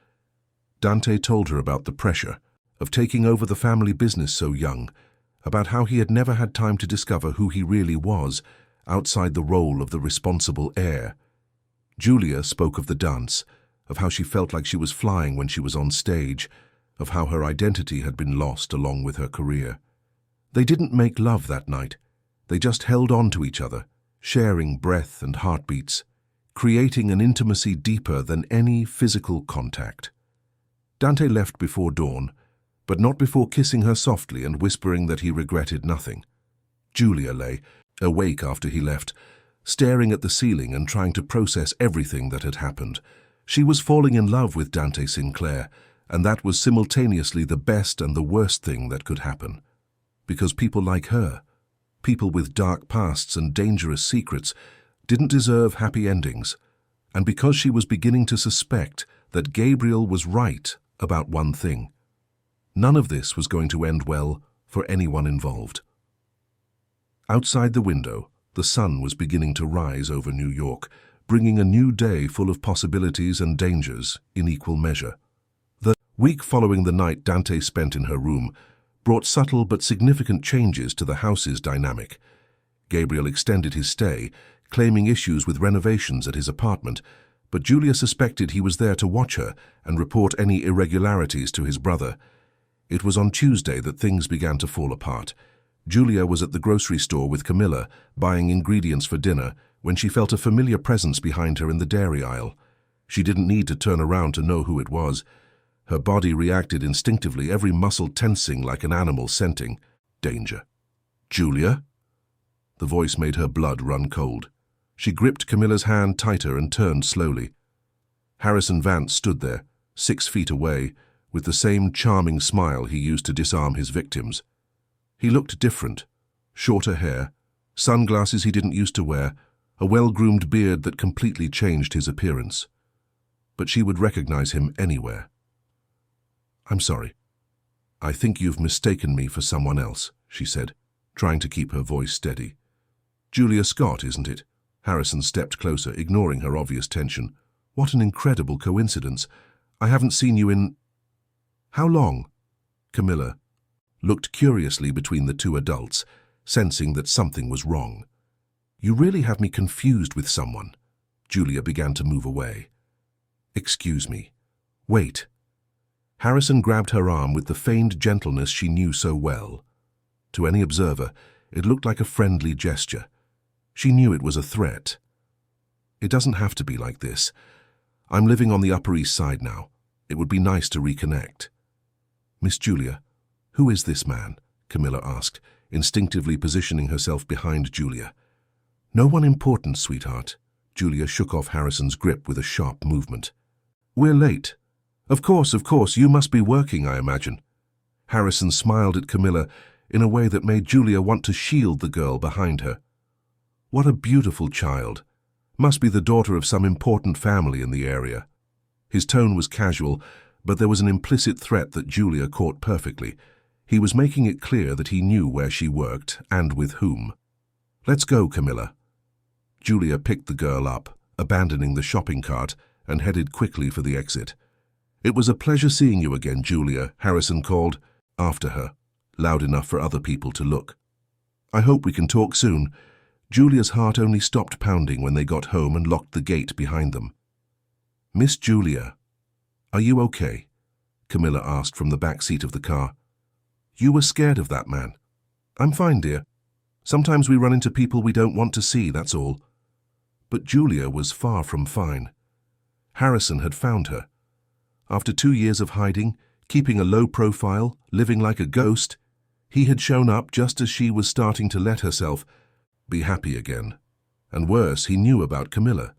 Dante told her about the pressure of taking over the family business so young, about how he had never had time to discover who he really was outside the role of the responsible heir. Julia spoke of the dance, of how she felt like she was flying when she was on stage, of how her identity had been lost along with her career. They didn't make love that night. They just held on to each other, sharing breath and heartbeats, creating an intimacy deeper than any physical contact. Dante left before dawn, but not before kissing her softly and whispering that he regretted nothing. Julia lay, awake after he left, staring at the ceiling and trying to process everything that had happened. She was falling in love with Dante Sinclair, and that was simultaneously the best and the worst thing that could happen. Because people like her, people with dark pasts and dangerous secrets, didn't deserve happy endings, and because she was beginning to suspect that Gabriel was right about one thing. None of this was going to end well for anyone involved. Outside the window, the sun was beginning to rise over New York, bringing a new day full of possibilities and dangers in equal measure. The week following the night Dante spent in her room brought subtle but significant changes to the house's dynamic. Gabriel extended his stay, claiming issues with renovations at his apartment, but Julia suspected he was there to watch her and report any irregularities to his brother. It was on Tuesday that things began to fall apart. Julia was at the grocery store with Camilla, buying ingredients for dinner, when she felt a familiar presence behind her in the dairy aisle. She didn't need to turn around to know who it was. Her body reacted instinctively, every muscle tensing like an animal scenting danger. "Julia?" The voice made her blood run cold. She gripped Camilla's hand tighter and turned slowly. Harrison Vance stood there, 6 feet away, with the same charming smile he used to disarm his victims. He looked different. Shorter hair, sunglasses he didn't used to wear, a well-groomed beard that completely changed his appearance. But she would recognize him anywhere. "I'm sorry. I think you've mistaken me for someone else," she said, trying to keep her voice steady. "Julia Scott, isn't it?" Harrison stepped closer, ignoring her obvious tension. "What an incredible coincidence. I haven't seen you in—" "How long?" Camilla looked curiously between the two adults, sensing that something was wrong. "You really have me confused with someone." Julia began to move away. "Excuse me. Wait." Harrison grabbed her arm with the feigned gentleness she knew so well. To any observer, it looked like a friendly gesture. She knew it was a threat. "It doesn't have to be like this. I'm living on the Upper East Side now. It would be nice to reconnect." "Miss Julia, who is this man?" Camilla asked, instinctively positioning herself behind Julia. "No one important, sweetheart." Julia shook off Harrison's grip with a sharp movement. "We're late." Of course, you must be working, I imagine." Harrison smiled at Camilla in a way that made Julia want to shield the girl behind her. What a beautiful child. Must be the daughter of some important family in the area. His tone was casual, but there was an implicit threat that Julia caught perfectly. He was making it clear that he knew where she worked and with whom. "Let's go, Camilla." Julia picked the girl up, abandoning the shopping cart, and headed quickly for the exit. "It was a pleasure seeing you again, Julia," Harrison called after her, loud enough for other people to look. "I hope we can talk soon." Julia's heart only stopped pounding when they got home and locked the gate behind them. "Miss Julia, are you okay?" Camilla asked from the back seat of the car. "You were scared of that man." "I'm fine, dear. Sometimes we run into people we don't want to see, that's all." But Julia was far from fine. Harrison had found her. After 2 years of hiding, keeping a low profile, living like a ghost, he had shown up just as she was starting to let herself be happy again. And worse, he knew about Camilla.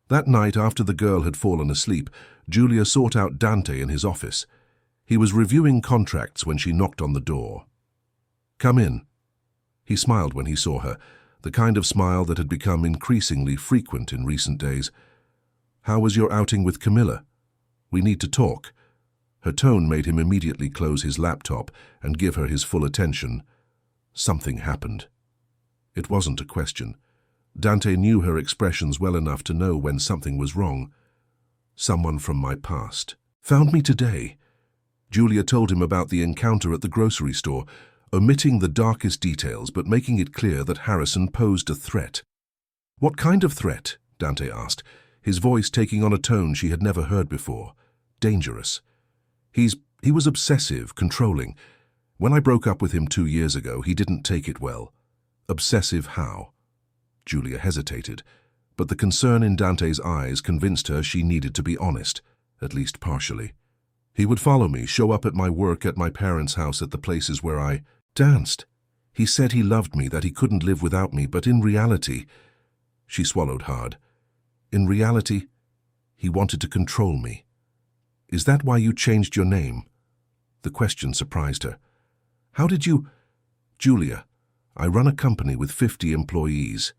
That night, after the girl had fallen asleep, Julia sought out Dante in his office. He was reviewing contracts when she knocked on the door. "Come in." He smiled when he saw her, the kind of smile that had become increasingly frequent in recent days. "How was your outing with Camilla? We need to talk." Her tone made him immediately close his laptop and give her his full attention. Something happened. It wasn't a question. Dante knew her expressions well enough to know when something was wrong. "Someone from my past found me today." Julia told him about the encounter at the grocery store, omitting the darkest details but making it clear that Harrison posed a threat. "What kind of threat?" Dante asked, his voice taking on a tone she had never heard before. "Dangerous. He was obsessive, controlling. When I broke up with him 2 years ago, he didn't take it well. Obsessive how? Julia hesitated, but the concern in Dante's eyes convinced her she needed to be honest, at least partially. He would follow me, show up at my work, at my parents' house, at the places where I danced. He said he loved me, that he couldn't live without me, but in reality, she swallowed hard. In reality, he wanted to control me. Is that why you changed your name? The question surprised her. How did you? Julia, I run a company with 50 employees.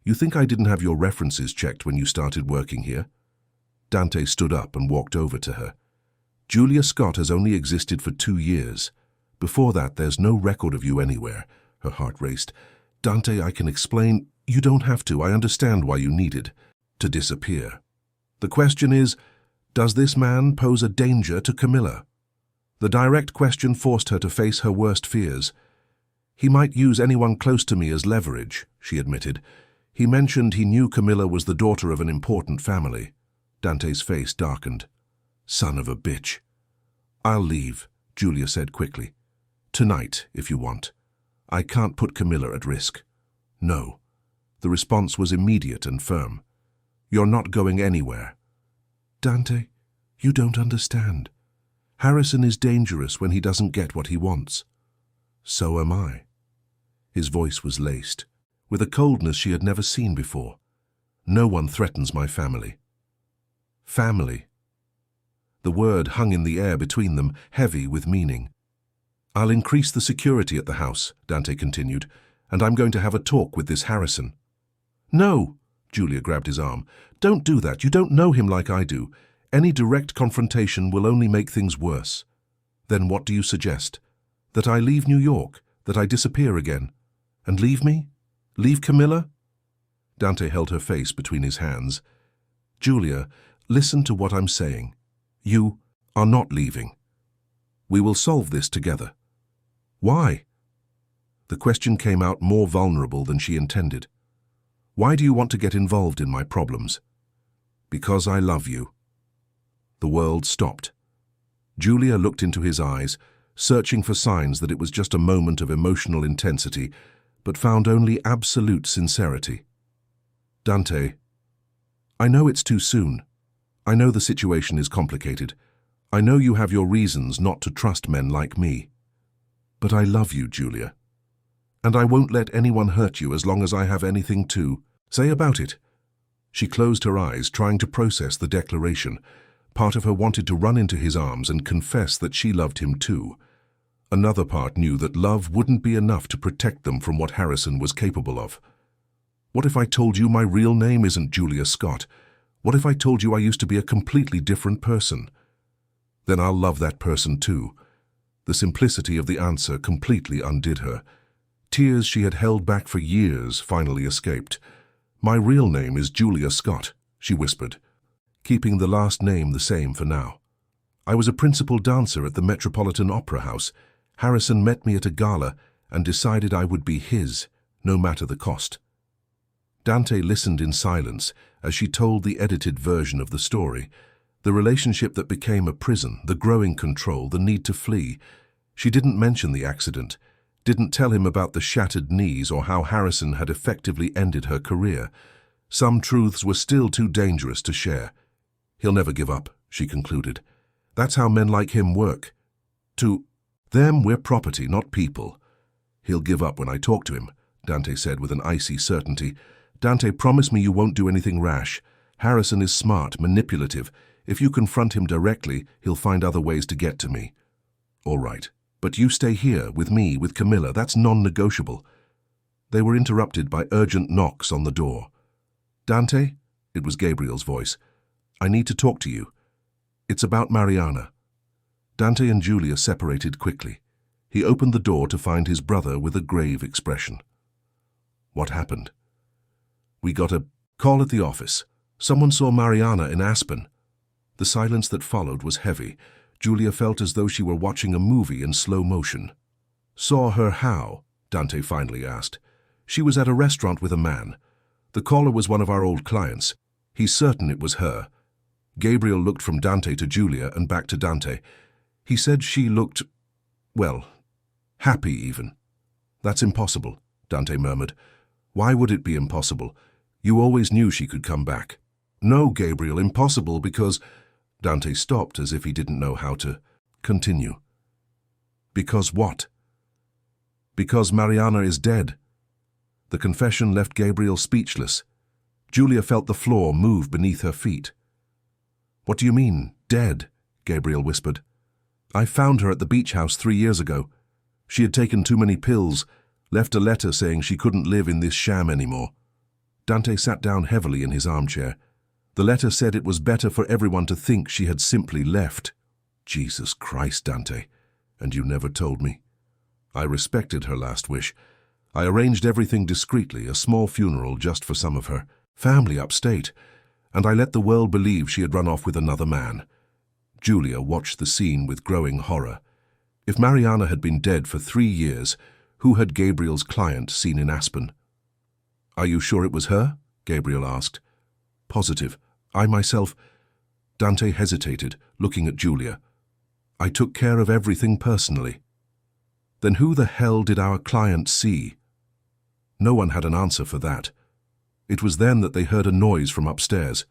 You think I didn't have your references checked when you started working here? Dante stood up and walked over to her. Julia Scott has only existed for 2 years. Before that, there's no record of you anywhere. Her heart raced. Dante, I can explain. You don't have to. I understand why you needed to disappear. The question is, does this man pose a danger to Camilla? The direct question forced her to face her worst fears. He might use anyone close to me as leverage, she admitted. He mentioned he knew Camilla was the daughter of an important family. Dante's face darkened. Son of a bitch. I'll leave, Julia said quickly. Tonight, if you want. I can't put Camilla at risk. No. The response was immediate and firm. You're not going anywhere. Dante, you don't understand. Harrison is dangerous when he doesn't get what he wants. So am I. His voice was laced, with a coldness she had never seen before. No one threatens my family. Family. The word hung in the air between them, heavy with meaning. I'll increase the security at the house, Dante continued, and I'm going to have a talk with this Harrison. No, Julia grabbed his arm. Don't do that. You don't know him like I do. Any direct confrontation will only make things worse. Then what do you suggest? That I leave New York? That I disappear again? And leave me? Leave Camilla? Dante held her face between his hands. Julia, listen to what I'm saying. You are not leaving. We will solve this together. Why? The question came out more vulnerable than she intended. Why do you want to get involved in my problems? Because I love you. The world stopped. Julia looked into his eyes, searching for signs that it was just a moment of emotional intensity, but found only absolute sincerity. Dante, I know it's too soon. I know the situation is complicated. I know you have your reasons not to trust men like me. But I love you, Julia. And I won't let anyone hurt you as long as I have anything to say about it. She closed her eyes, trying to process the declaration. Part of her wanted to run into his arms and confess that she loved him too. Another part knew that love wouldn't be enough to protect them from what Harrison was capable of. What if I told you my real name isn't Julia Scott? What if I told you I used to be a completely different person? Then I'll love that person too. The simplicity of the answer completely undid her. Tears she had held back for years finally escaped. My real name is Julia Scott, she whispered, keeping the last name the same for now. I was a principal dancer at the Metropolitan Opera House. Harrison met me at a gala and decided I would be his, no matter the cost. Dante listened in silence as she told the edited version of the story. The relationship that became a prison, the growing control, the need to flee. She didn't mention the accident, didn't tell him about the shattered knees or how Harrison had effectively ended her career. Some truths were still too dangerous to share. He'll never give up, she concluded. That's how men like him work. To them, we're property, not people. He'll give up when I talk to him, Dante said with an icy certainty. Dante, promise me you won't do anything rash. Harrison is smart, manipulative. If you confront him directly, he'll find other ways to get to me. All right, but you stay here, with me, with Camilla. That's non-negotiable. They were interrupted by urgent knocks on the door. Dante? It was Gabriel's voice. I need to talk to you. It's about Mariana. Dante and Julia separated quickly. He opened the door to find his brother with a grave expression. What happened? We got a call at the office. Someone saw Mariana in Aspen. The silence that followed was heavy. Julia felt as though she were watching a movie in slow motion. Saw her how? Dante finally asked. She was at a restaurant with a man. The caller was one of our old clients. He's certain it was her. Gabriel looked from Dante to Julia and back to Dante. He said she looked, well, happy even. That's impossible, Dante murmured. "Why would it be impossible? You always knew she could come back." "No, Gabriel, impossible because—" Dante stopped as if he didn't know how to continue. "Because what?" "Because Mariana is dead." The confession left Gabriel speechless. Julia felt the floor move beneath her feet. "What do you mean, dead?" Gabriel whispered. "I found her at the beach house 3 years ago. She had taken too many pills, left a letter saying she couldn't live in this sham anymore." Dante sat down heavily in his armchair. The letter said it was better for everyone to think she had simply left. "Jesus Christ, Dante, and you never told me." "I respected her last wish. I arranged everything discreetly, a small funeral just for some of her family upstate, and I let the world believe she had run off with another man." Julia watched the scene with growing horror. If Mariana had been dead for 3 years, who had Gabriel's client seen in Aspen? "Are you sure it was her?" Gabriel asked. "Positive. I myself—" Dante hesitated, looking at Julia. "I took care of everything personally." "Then who the hell did our client see?" No one had an answer for that. It was then that they heard a noise from upstairs,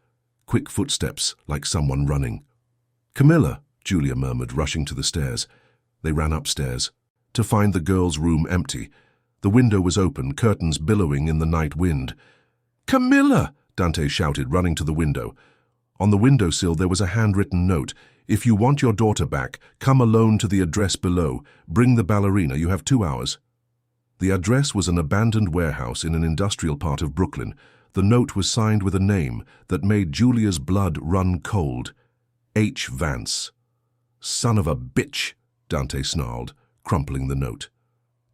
quick footsteps like someone running. "Camilla," Julia murmured, rushing to the stairs. They ran upstairs to find the girl's room empty. The window was open, curtains billowing in the night wind. "Camilla!" Dante shouted, running to the window. On the windowsill there was a handwritten note. "If you want your daughter back, come alone to the address below. Bring the ballerina. You have 2 hours." The address was an abandoned warehouse in an industrial part of Brooklyn. The note was signed with a name that made Julia's blood run cold. H. Vance. "Son of a bitch," Dante snarled, crumpling the note.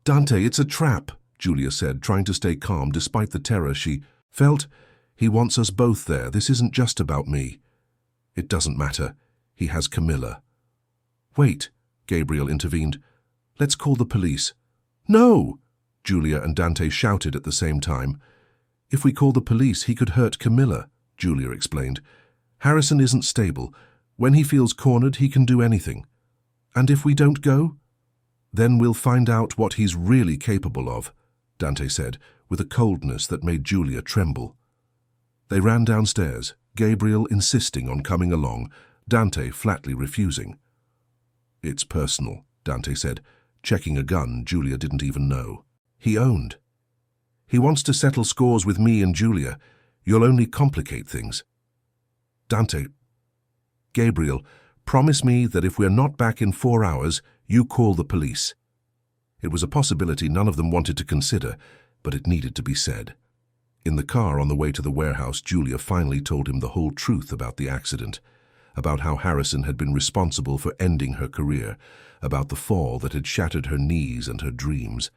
"Dante, it's a trap," Julia said, trying to stay calm despite the terror she felt. "He wants us both there. This isn't just about me." "It doesn't matter. He has Camilla." "Wait," Gabriel intervened. "Let's call the police." "No!" Julia and Dante shouted at the same time. "If we call the police, he could hurt Camilla," Julia explained. "Harrison isn't stable. When he feels cornered, he can do anything. And if we don't go? Then we'll find out what he's really capable of," Dante said, with a coldness that made Julia tremble. They ran downstairs, Gabriel insisting on coming along, Dante flatly refusing. "It's personal," Dante said, checking a gun Julia didn't even know he owned. "He wants to settle scores with me and Julia. You'll only complicate things." "Dante, Gabriel, promise me that if we're not back in 4 hours, you call the police." It was a possibility none of them wanted to consider, but it needed to be said. In the car on the way to the warehouse, Julia finally told him the whole truth about the accident, about how Harrison had been responsible for ending her career, about the fall that had shattered her knees and her dreams.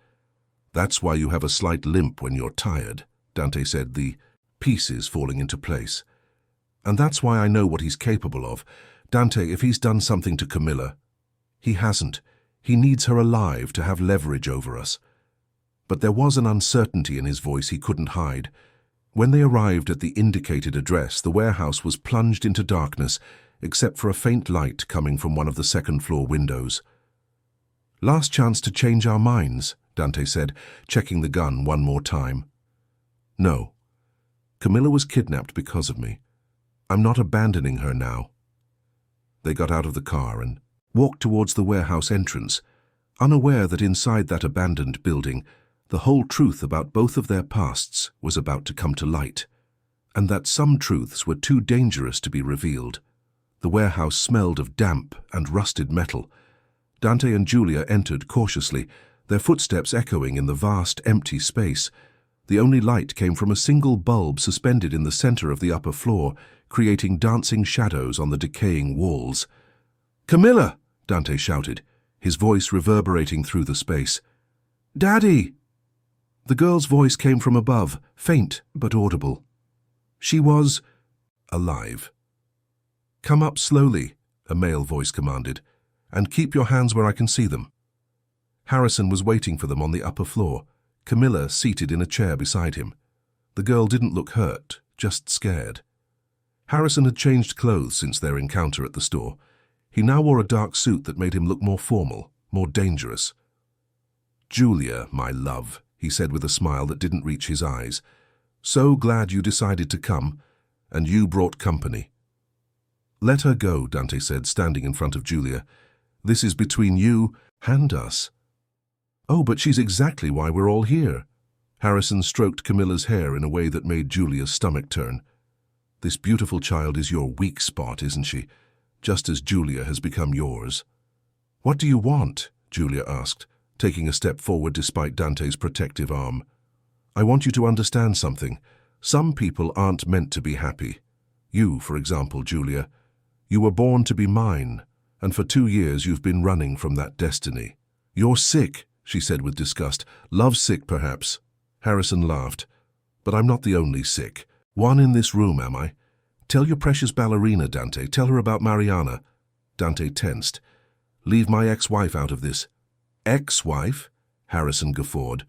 "That's why you have a slight limp when you're tired," Dante said, the pieces falling into place. "And that's why I know what he's capable of. Dante, if he's done something to Camilla—" "He hasn't. He needs her alive to have leverage over us." But there was an uncertainty in his voice he couldn't hide. When they arrived at the indicated address, the warehouse was plunged into darkness, except for a faint light coming from one of the second-floor windows. "Last chance to change our minds," Dante said, checking the gun one more time. "No. Camilla was kidnapped because of me. I'm not abandoning her now." They got out of the car and walked towards the warehouse entrance, unaware that inside that abandoned building, the whole truth about both of their pasts was about to come to light, and that some truths were too dangerous to be revealed. The warehouse smelled of damp and rusted metal. Dante and Julia entered cautiously, their footsteps echoing in the vast, empty space. The only light came from a single bulb suspended in the center of the upper floor, creating dancing shadows on the decaying walls. "Camilla!" Dante shouted, his voice reverberating through the space. "Daddy!" The girl's voice came from above, faint but audible. She was alive. "Come up slowly," a male voice commanded, "and keep your hands where I can see them." Harrison was waiting for them on the upper floor, Camilla seated in a chair beside him. The girl didn't look hurt, just scared. Harrison had changed clothes since their encounter at the store. He now wore a dark suit that made him look more formal, more dangerous. "Julia, my love," he said with a smile that didn't reach his eyes. "So glad you decided to come, and you brought company." "Let her go," Dante said, standing in front of Julia. "This is between you and us." "Oh, but she's exactly why we're all here." Harrison stroked Camilla's hair in a way that made Julia's stomach turn. "This beautiful child is your weak spot, isn't she? Just as Julia has become yours." "What do you want?" Julia asked, taking a step forward despite Dante's protective arm. "I want you to understand something. Some people aren't meant to be happy. You, for example, Julia. You were born to be mine, and for 2 years you've been running from that destiny." "You're sick," she said with disgust. "Lovesick, perhaps." Harrison laughed. "But I'm not the only sick. One in this room, am I? Tell your precious ballerina, Dante. Tell her about Mariana." Dante tensed. "Leave my ex-wife out of this." "Ex-wife?" Harrison guffawed.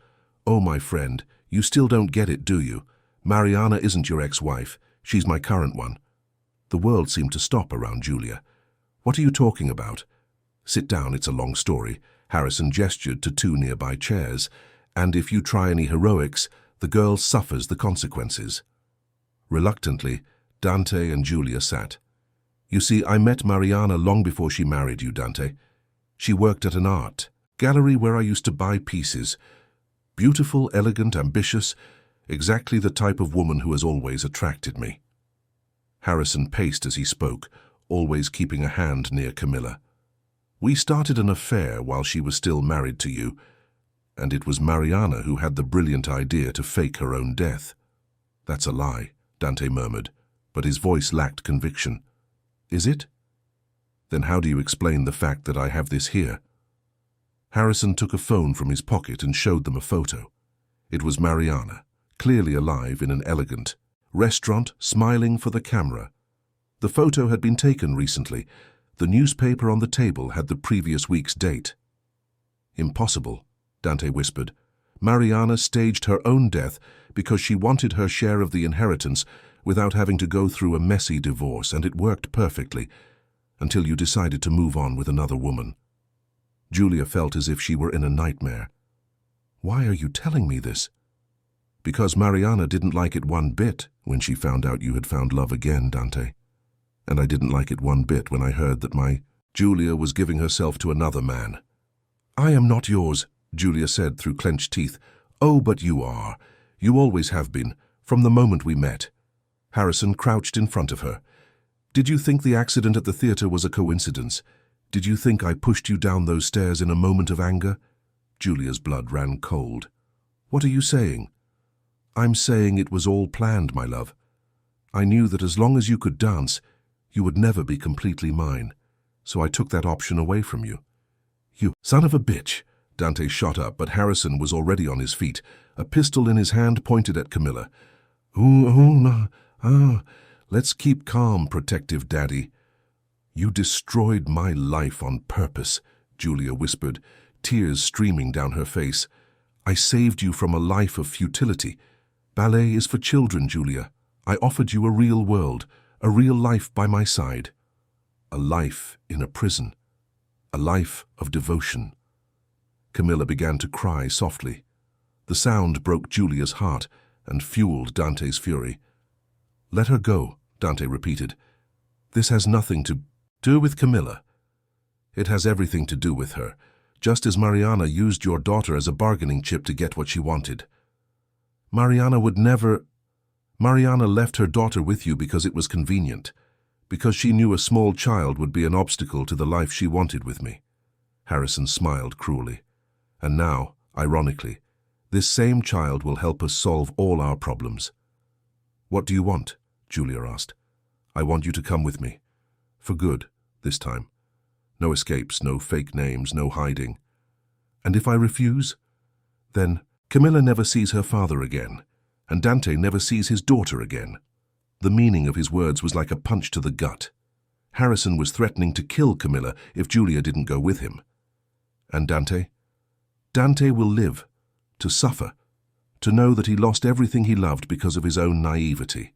"Oh, my friend, you still don't get it, do you? Mariana isn't your ex-wife. She's my current one." The world seemed to stop around Julia. "What are you talking about?" "Sit down, it's a long story." Harrison gestured to 2 nearby chairs. "And if you try any heroics, the girl suffers the consequences." Reluctantly, Dante and Julia sat. "You see, I met Mariana long before she married you, Dante. She worked at an art gallery where I used to buy pieces. Beautiful, elegant, ambitious, exactly the type of woman who has always attracted me." Harrison paced as he spoke, always keeping a hand near Camilla. "We started an affair while she was still married to you, and it was Mariana who had the brilliant idea to fake her own death." "That's a lie," Dante murmured, but his voice lacked conviction. "Is it? Then how do you explain the fact that I have this here?" Harrison took a phone from his pocket and showed them a photo. It was Mariana, clearly alive in an elegant restaurant, smiling for the camera. The photo had been taken recently. The newspaper on the table had the previous week's date. "Impossible," Dante whispered. "Mariana staged her own death because she wanted her share of the inheritance without having to go through a messy divorce, and it worked perfectly, until you decided to move on with another woman." Julia felt as if she were in a nightmare. "Why are you telling me this?" "Because Mariana didn't like it one bit when she found out you had found love again, Dante. And I didn't like it one bit when I heard that my Julia was giving herself to another man." "I am not yours," Julia said through clenched teeth. "Oh, but you are. You always have been, from the moment we met." Harrison crouched in front of her. "Did you think the accident at the theater was a coincidence? Did you think I pushed you down those stairs in a moment of anger?" Julia's blood ran cold. "What are you saying?" "I'm saying it was all planned, my love. I knew that as long as you could dance, you would never be completely mine, so I took that option away from you." "You son of a bitch!" Dante shot up, but Harrison was already on his feet, a pistol in his hand pointed at Camilla. Let's keep calm, protective daddy." "You destroyed my life on purpose," Julia whispered, tears streaming down her face. "I saved you from a life of futility. Ballet is for children, Julia. I offered you a real world, a real life by my side. A life in a prison. A life of devotion." Camilla began to cry softly. The sound broke Julia's heart and fueled Dante's fury. "Let her go," Dante repeated. "This has nothing to do with Camilla. It has everything to do with her, just as Mariana used your daughter as a bargaining chip to get what she wanted. Mariana would never... Mariana left her daughter with you because it was convenient, because she knew a small child would be an obstacle to the life she wanted with me." Harrison smiled cruelly. "And now, ironically, this same child will help us solve all our problems." "What do you want?" Julia asked. "I want you to come with me. For good, this time. No escapes, no fake names, no hiding. And if I refuse? Then Camilla never sees her father again, and Dante never sees his daughter again." The meaning of his words was like a punch to the gut. Harrison was threatening to kill Camilla if Julia didn't go with him. And Dante? Dante will live, to suffer, to know that he lost everything he loved because of his own naivety.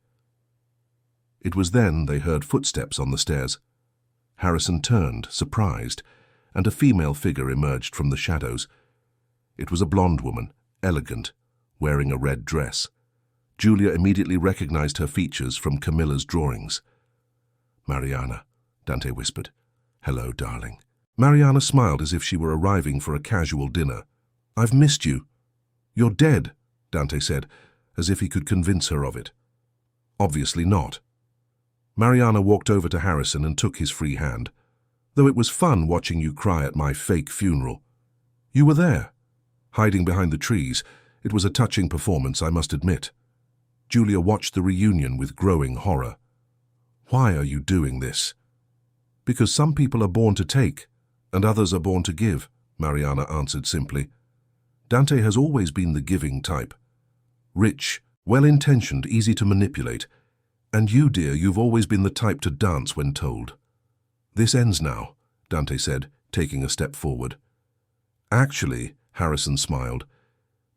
It was then they heard footsteps on the stairs. Harrison turned, surprised, and a female figure emerged from the shadows. It was a blonde woman, elegant, wearing a red dress. Julia immediately recognized her features from Camilla's drawings. "Mariana," Dante whispered. "Hello, darling." Mariana smiled as if she were arriving for a casual dinner. "I've missed you." "You're dead," Dante said, as if he could convince her of it. "Obviously not." Mariana walked over to Harrison and took his free hand. "Though it was fun watching you cry at my fake funeral." "You were there." Hiding behind the trees, it was a touching performance, I must admit. Julia watched the reunion with growing horror. "Why are you doing this?" "Because some people are born to take, and others are born to give," Mariana answered simply. Dante has always been the giving type. Rich, well-intentioned, easy to manipulate. And you, dear, you've always been the type to dance when told. "This ends now," Dante said, taking a step forward. "Actually," Harrison smiled,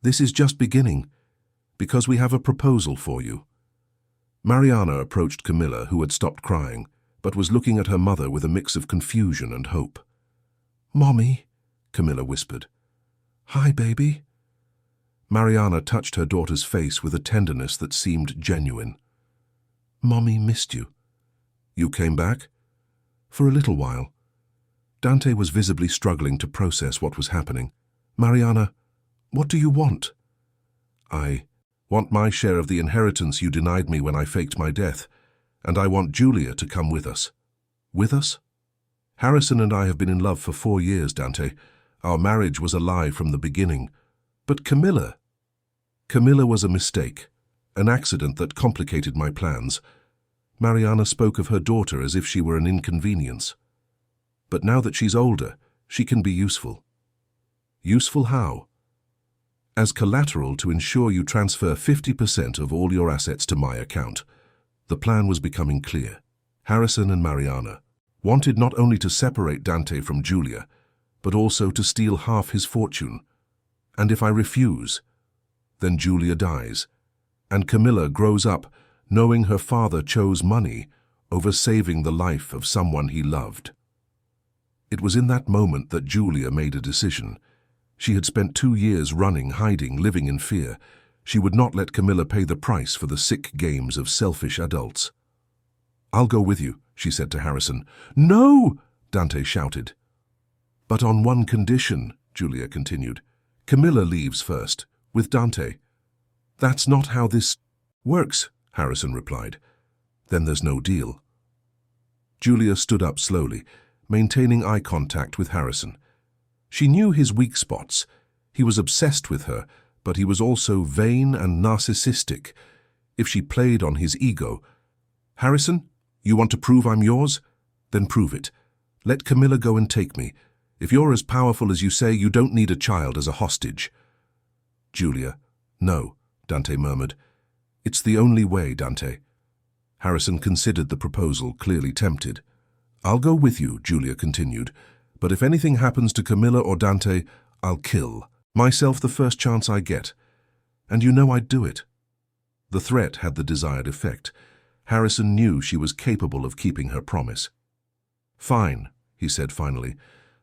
"this is just beginning, because we have a proposal for you." Mariana approached Camilla, who had stopped crying, but was looking at her mother with a mix of confusion and hope. "Mommy," Camilla whispered. "Hi, baby." Mariana touched her daughter's face with a tenderness that seemed genuine. "Mommy missed you." "You came back?" "For a little while." Dante was visibly struggling to process what was happening. "Mariana, what do you want?" "I want my share of the inheritance you denied me when I faked my death, and I want Julia to come with us." "With us?" "Harrison and I have been in love for 4 years, Dante. Our marriage was a lie from the beginning. But Camilla was a mistake, an accident that complicated my plans." Mariana spoke of her daughter as if she were an inconvenience. "But now that she's older, she can be useful." "Useful how?" "As collateral to ensure you transfer 50% of all your assets to my account." The plan was becoming clear. Harrison and Mariana wanted not only to separate Dante from Julia, but also to steal half his fortune. "And if I refuse, then Julia dies, and Camilla grows up knowing her father chose money over saving the life of someone he loved." It was in that moment that Julia made a decision. She had spent 2 years running, hiding, living in fear. She would not let Camilla pay the price for the sick games of selfish adults. "I'll go with you," she said to Harrison. "No!" Dante shouted. "But on one condition," Julia continued. "Camilla leaves first, with Dante." "That's not how this works," Harrison replied. "Then there's no deal." Julia stood up slowly, maintaining eye contact with Harrison. She knew his weak spots. He was obsessed with her, but he was also vain and narcissistic. If she played on his ego, "Harrison, you want to prove I'm yours? Then prove it. Let Camilla go and take me. If you're as powerful as you say, you don't need a child as a hostage." "Julia, no," Dante murmured. "It's the only way, Dante." Harrison considered the proposal, clearly tempted. "I'll go with you," Julia continued, "but if anything happens to Camilla or Dante, I'll kill myself the first chance I get. And you know I'd do it." The threat had the desired effect. Harrison knew she was capable of keeping her promise. "Fine," he said finally,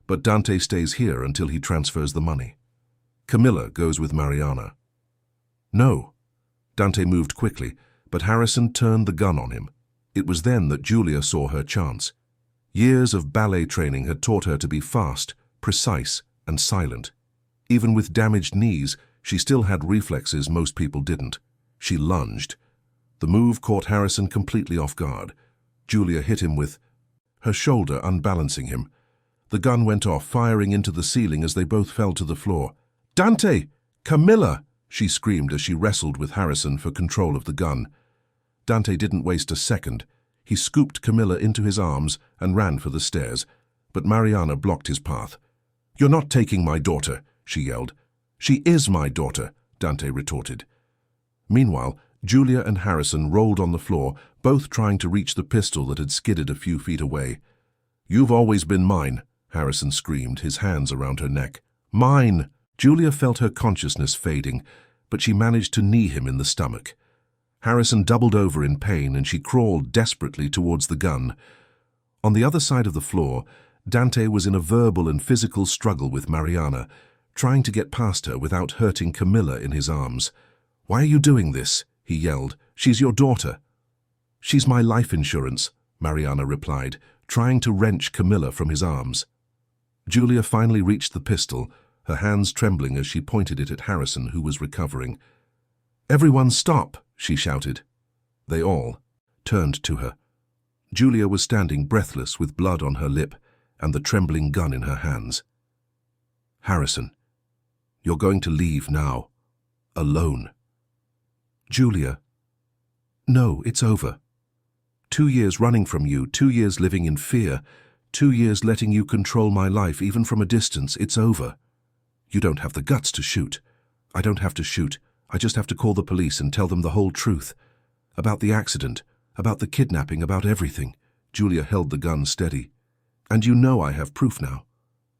"but Dante stays here until he transfers the money. Camilla goes with Mariana." "No." Dante moved quickly, but Harrison turned the gun on him. It was then that Julia saw her chance. Years of ballet training had taught her to be fast, precise, and silent. Even with damaged knees, she still had reflexes most people didn't. She lunged. The move caught Harrison completely off guard. Julia hit him with her shoulder, unbalancing him. The gun went off, firing into the ceiling as they both fell to the floor. "Dante! Camilla!" she screamed as she wrestled with Harrison for control of the gun. Dante didn't waste a second. He scooped Camilla into his arms and ran for the stairs, but Mariana blocked his path. "You're not taking my daughter," she yelled. "She is my daughter," Dante retorted. Meanwhile, Julia and Harrison rolled on the floor, both trying to reach the pistol that had skidded a few feet away. "You've always been mine," Harrison screamed, his hands around her neck. "Mine!" Julia felt her consciousness fading, but she managed to knee him in the stomach. Harrison doubled over in pain and she crawled desperately towards the gun. On the other side of the floor, Dante was in a verbal and physical struggle with Mariana, trying to get past her without hurting Camilla in his arms. "Why are you doing this?" he yelled. "She's your daughter." "She's my life insurance," Mariana replied, trying to wrench Camilla from his arms. Julia finally reached the pistol, her hands trembling as she pointed it at Harrison, who was recovering. "Everyone stop!" she shouted. They all turned to her. Julia was standing breathless with blood on her lip and the trembling gun in her hands. "Harrison, you're going to leave now. Alone." "Julia." "No, it's over. 2 years running from you, 2 years living in fear, 2 years letting you control my life even from a distance. It's over. You don't have the guts to shoot. I don't have to shoot. I just have to call the police and tell them the whole truth. About the accident, about the kidnapping, about everything." Julia held the gun steady. "And you know I have proof now."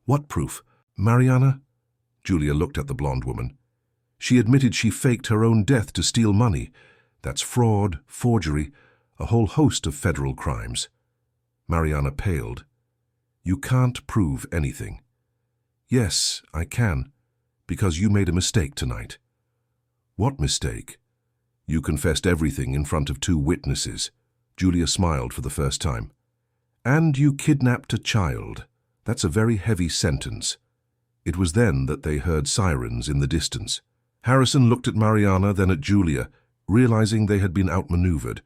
"What proof?" "Mariana?" Julia looked at the blonde woman. "She admitted she faked her own death to steal money. That's fraud, forgery, a whole host of federal crimes." Mariana paled. "You can't prove anything." "Yes, I can, because you made a mistake tonight." "What mistake?" "You confessed everything in front of 2 witnesses." Julia smiled for the first time. "And you kidnapped a child. That's a very heavy sentence." It was then that they heard sirens in the distance. Harrison looked at Mariana, then at Julia, realizing they had been outmaneuvered.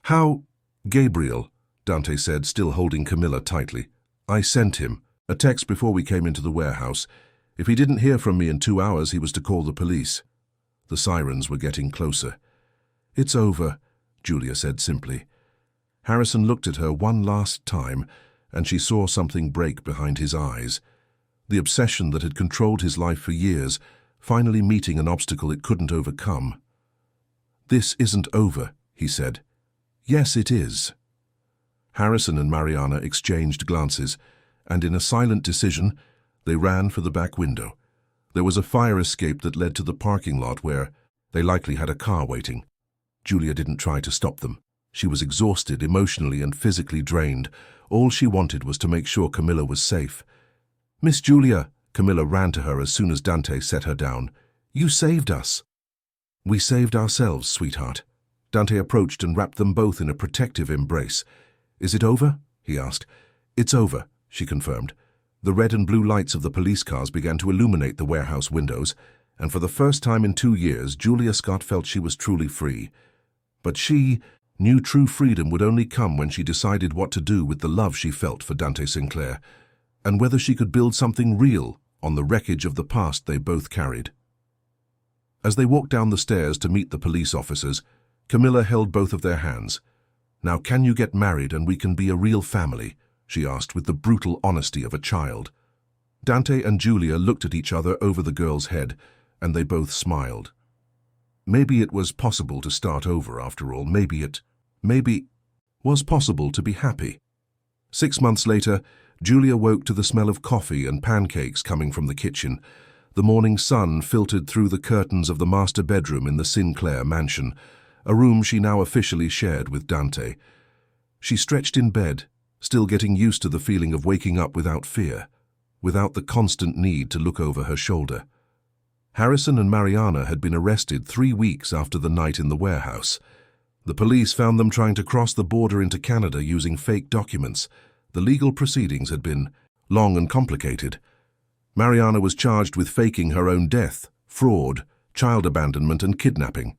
"How?" "Gabriel," Dante said, still holding Camilla tightly. "I sent him a text before we came into the warehouse. If he didn't hear from me in 2 hours, he was to call the police." The sirens were getting closer. "It's over," Julia said simply. Harrison looked at her one last time, and she saw something break behind his eyes. The obsession that had controlled his life for years, finally meeting an obstacle it couldn't overcome. "This isn't over," he said. "Yes, it is." Harrison and Mariana exchanged glances, and in a silent decision, they ran for the back window. There was a fire escape that led to the parking lot where they likely had a car waiting. Julia didn't try to stop them. She was exhausted, emotionally and physically drained. All she wanted was to make sure Camilla was safe. "Miss Julia," Camilla ran to her as soon as Dante set her down. "You saved us." "We saved ourselves, sweetheart." Dante approached and wrapped them both in a protective embrace. "Is it over?" he asked. "It's over," she confirmed. The red and blue lights of the police cars began to illuminate the warehouse windows, and for the first time in 2 years, Julia Scott felt she was truly free. But she knew true freedom would only come when she decided what to do with the love she felt for Dante Sinclair, and whether she could build something real on the wreckage of the past they both carried. As they walked down the stairs to meet the police officers, Camilla held both of their hands. "Now can you get married and we can be a real family?" she asked with the brutal honesty of a child. Dante and Julia looked at each other over the girl's head, and they both smiled. Maybe it was possible to start over after all. Maybe it was possible to be happy. 6 months later, Julia woke to the smell of coffee and pancakes coming from the kitchen. The morning sun filtered through the curtains of the master bedroom in the Sinclair mansion, a room she now officially shared with Dante. She stretched in bed, still getting used to the feeling of waking up without fear, without the constant need to look over her shoulder. Harrison and Mariana had been arrested 3 weeks after the night in the warehouse. The police found them trying to cross the border into Canada using fake documents. The legal proceedings had been long and complicated. Mariana was charged with faking her own death, fraud, child abandonment, and kidnapping.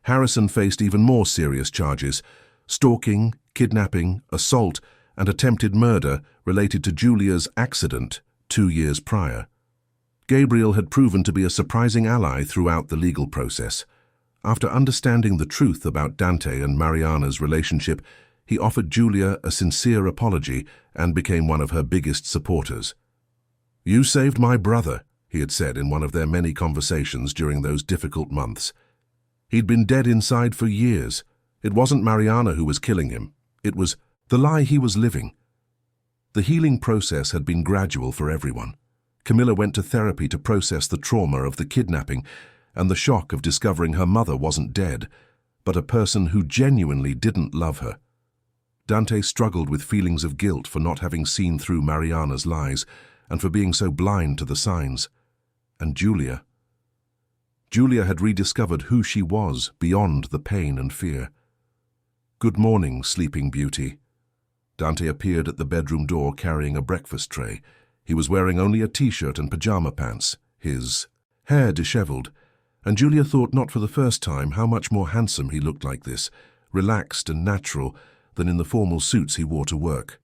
Harrison faced even more serious charges: stalking, kidnapping, assault, and attempted murder related to Julia's accident 2 years prior. Gabriel had proven to be a surprising ally throughout the legal process. After understanding the truth about Dante and Mariana's relationship, he offered Julia a sincere apology and became one of her biggest supporters. "You saved my brother," he had said in one of their many conversations during those difficult months. He'd been dead inside for years. It wasn't Mariana who was killing him. It was the lie he was living. The healing process had been gradual for everyone. Camilla went to therapy to process the trauma of the kidnapping and the shock of discovering her mother wasn't dead, but a person who genuinely didn't love her. Dante struggled with feelings of guilt for not having seen through Mariana's lies and for being so blind to the signs. And Julia? Julia had rediscovered who she was beyond the pain and fear. "Good morning, Sleeping Beauty." Dante appeared at the bedroom door carrying a breakfast tray. He was wearing only a t-shirt and pajama pants, his hair disheveled, and Julia thought not for the first time how much more handsome he looked like this, relaxed and natural, than in the formal suits he wore to work.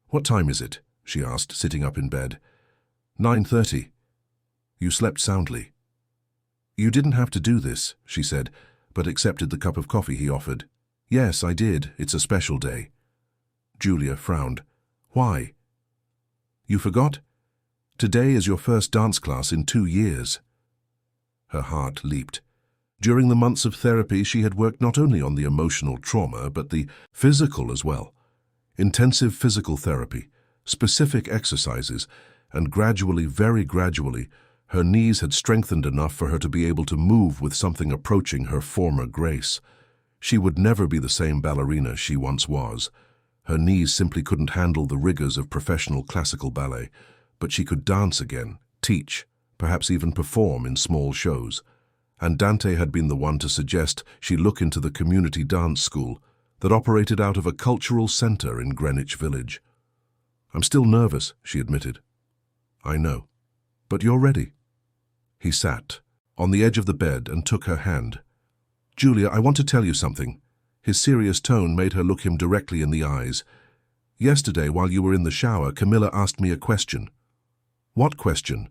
"What time is it?" she asked, sitting up in bed. 9:30. "You slept soundly." "You didn't have to do this," she said, but accepted the cup of coffee he offered. "Yes, I did. It's a special day." Julia frowned. "Why?" "You forgot? Today is your first dance class in 2 years." Her heart leaped. During the months of therapy, she had worked not only on the emotional trauma, but the physical as well. Intensive physical therapy, specific exercises, and gradually, very gradually, her knees had strengthened enough for her to be able to move with something approaching her former grace. She would never be the same ballerina she once was. Her knees simply couldn't handle the rigors of professional classical ballet, but she could dance again, teach, perhaps even perform in small shows. And Dante had been the one to suggest she look into the community dance school that operated out of a cultural center in Greenwich Village. "I'm still nervous," she admitted. "I know. But you're ready." He sat on the edge of the bed and took her hand. "Julia, I want to tell you something." His serious tone made her look him directly in the eyes. "Yesterday, while you were in the shower, Camilla asked me a question." "What question?"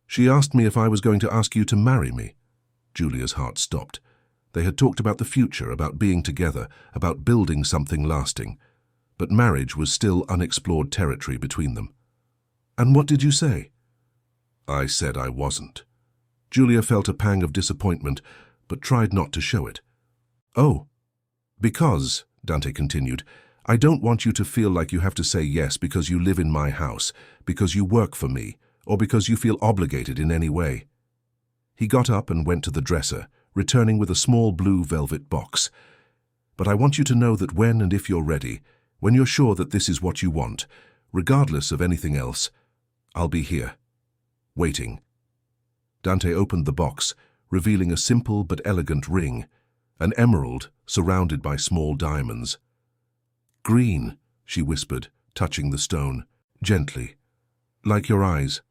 "She asked me if I was going to ask you to marry me." Julia's heart stopped. They had talked about the future, about being together, about building something lasting. But marriage was still unexplored territory between them. "And what did you say?" "I said I wasn't." Julia felt a pang of disappointment, but tried not to show it. "Oh. Because," Dante continued, "I don't want you to feel like you have to say yes because you live in my house, because you work for me, or because you feel obligated in any way." He got up and went to the dresser, returning with a small blue velvet box. "But I want you to know that when and if you're ready, when you're sure that this is what you want, regardless of anything else, I'll be here, waiting." Dante opened the box, revealing a simple but elegant ring, an emerald surrounded by small diamonds. "Green," she whispered, touching the stone, gently. "Like your eyes.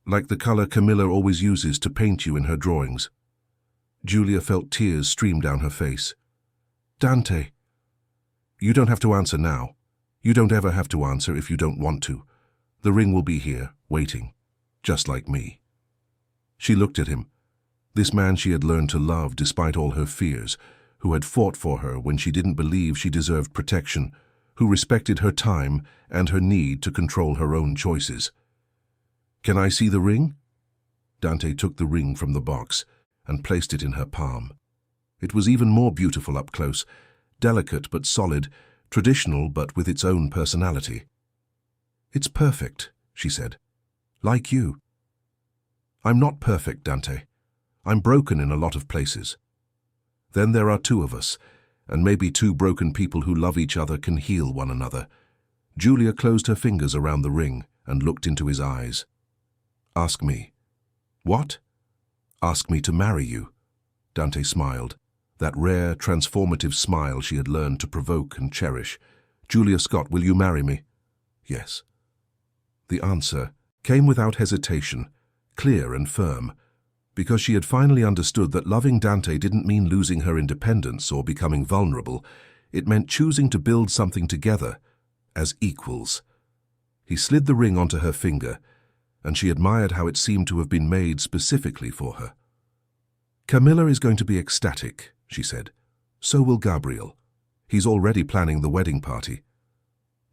Like the color Camilla always uses to paint you in her drawings." Julia felt tears stream down her face. "Dante." "You don't have to answer now. You don't ever have to answer if you don't want to. The ring will be here, waiting, just like me." She looked at him. This man she had learned to love despite all her fears, who had fought for her when she didn't believe she deserved protection, who respected her time and her need to control her own choices. "Can I see the ring?" Dante took the ring from the box and placed it in her palm. It was even more beautiful up close, delicate but solid, traditional but with its own personality. "It's perfect," she said. "Like you." "I'm not perfect, Dante. I'm broken in a lot of places. Then there are 2 of us, and maybe 2 broken people who love each other can heal one another." Julia closed her fingers around the ring and looked into his eyes. "Ask me." "What?" "Ask me to marry you." Dante smiled, that rare, transformative smile she had learned to provoke and cherish. "Julia Scott, will you marry me?" "Yes." The answer came without hesitation, clear and firm, because she had finally understood that loving Dante didn't mean losing her independence or becoming vulnerable. It meant choosing to build something together, as equals. He slid the ring onto her finger, and she admired how it seemed to have been made specifically for her. "Camilla is going to be ecstatic," she said. "So will Gabriel. He's already planning the wedding party."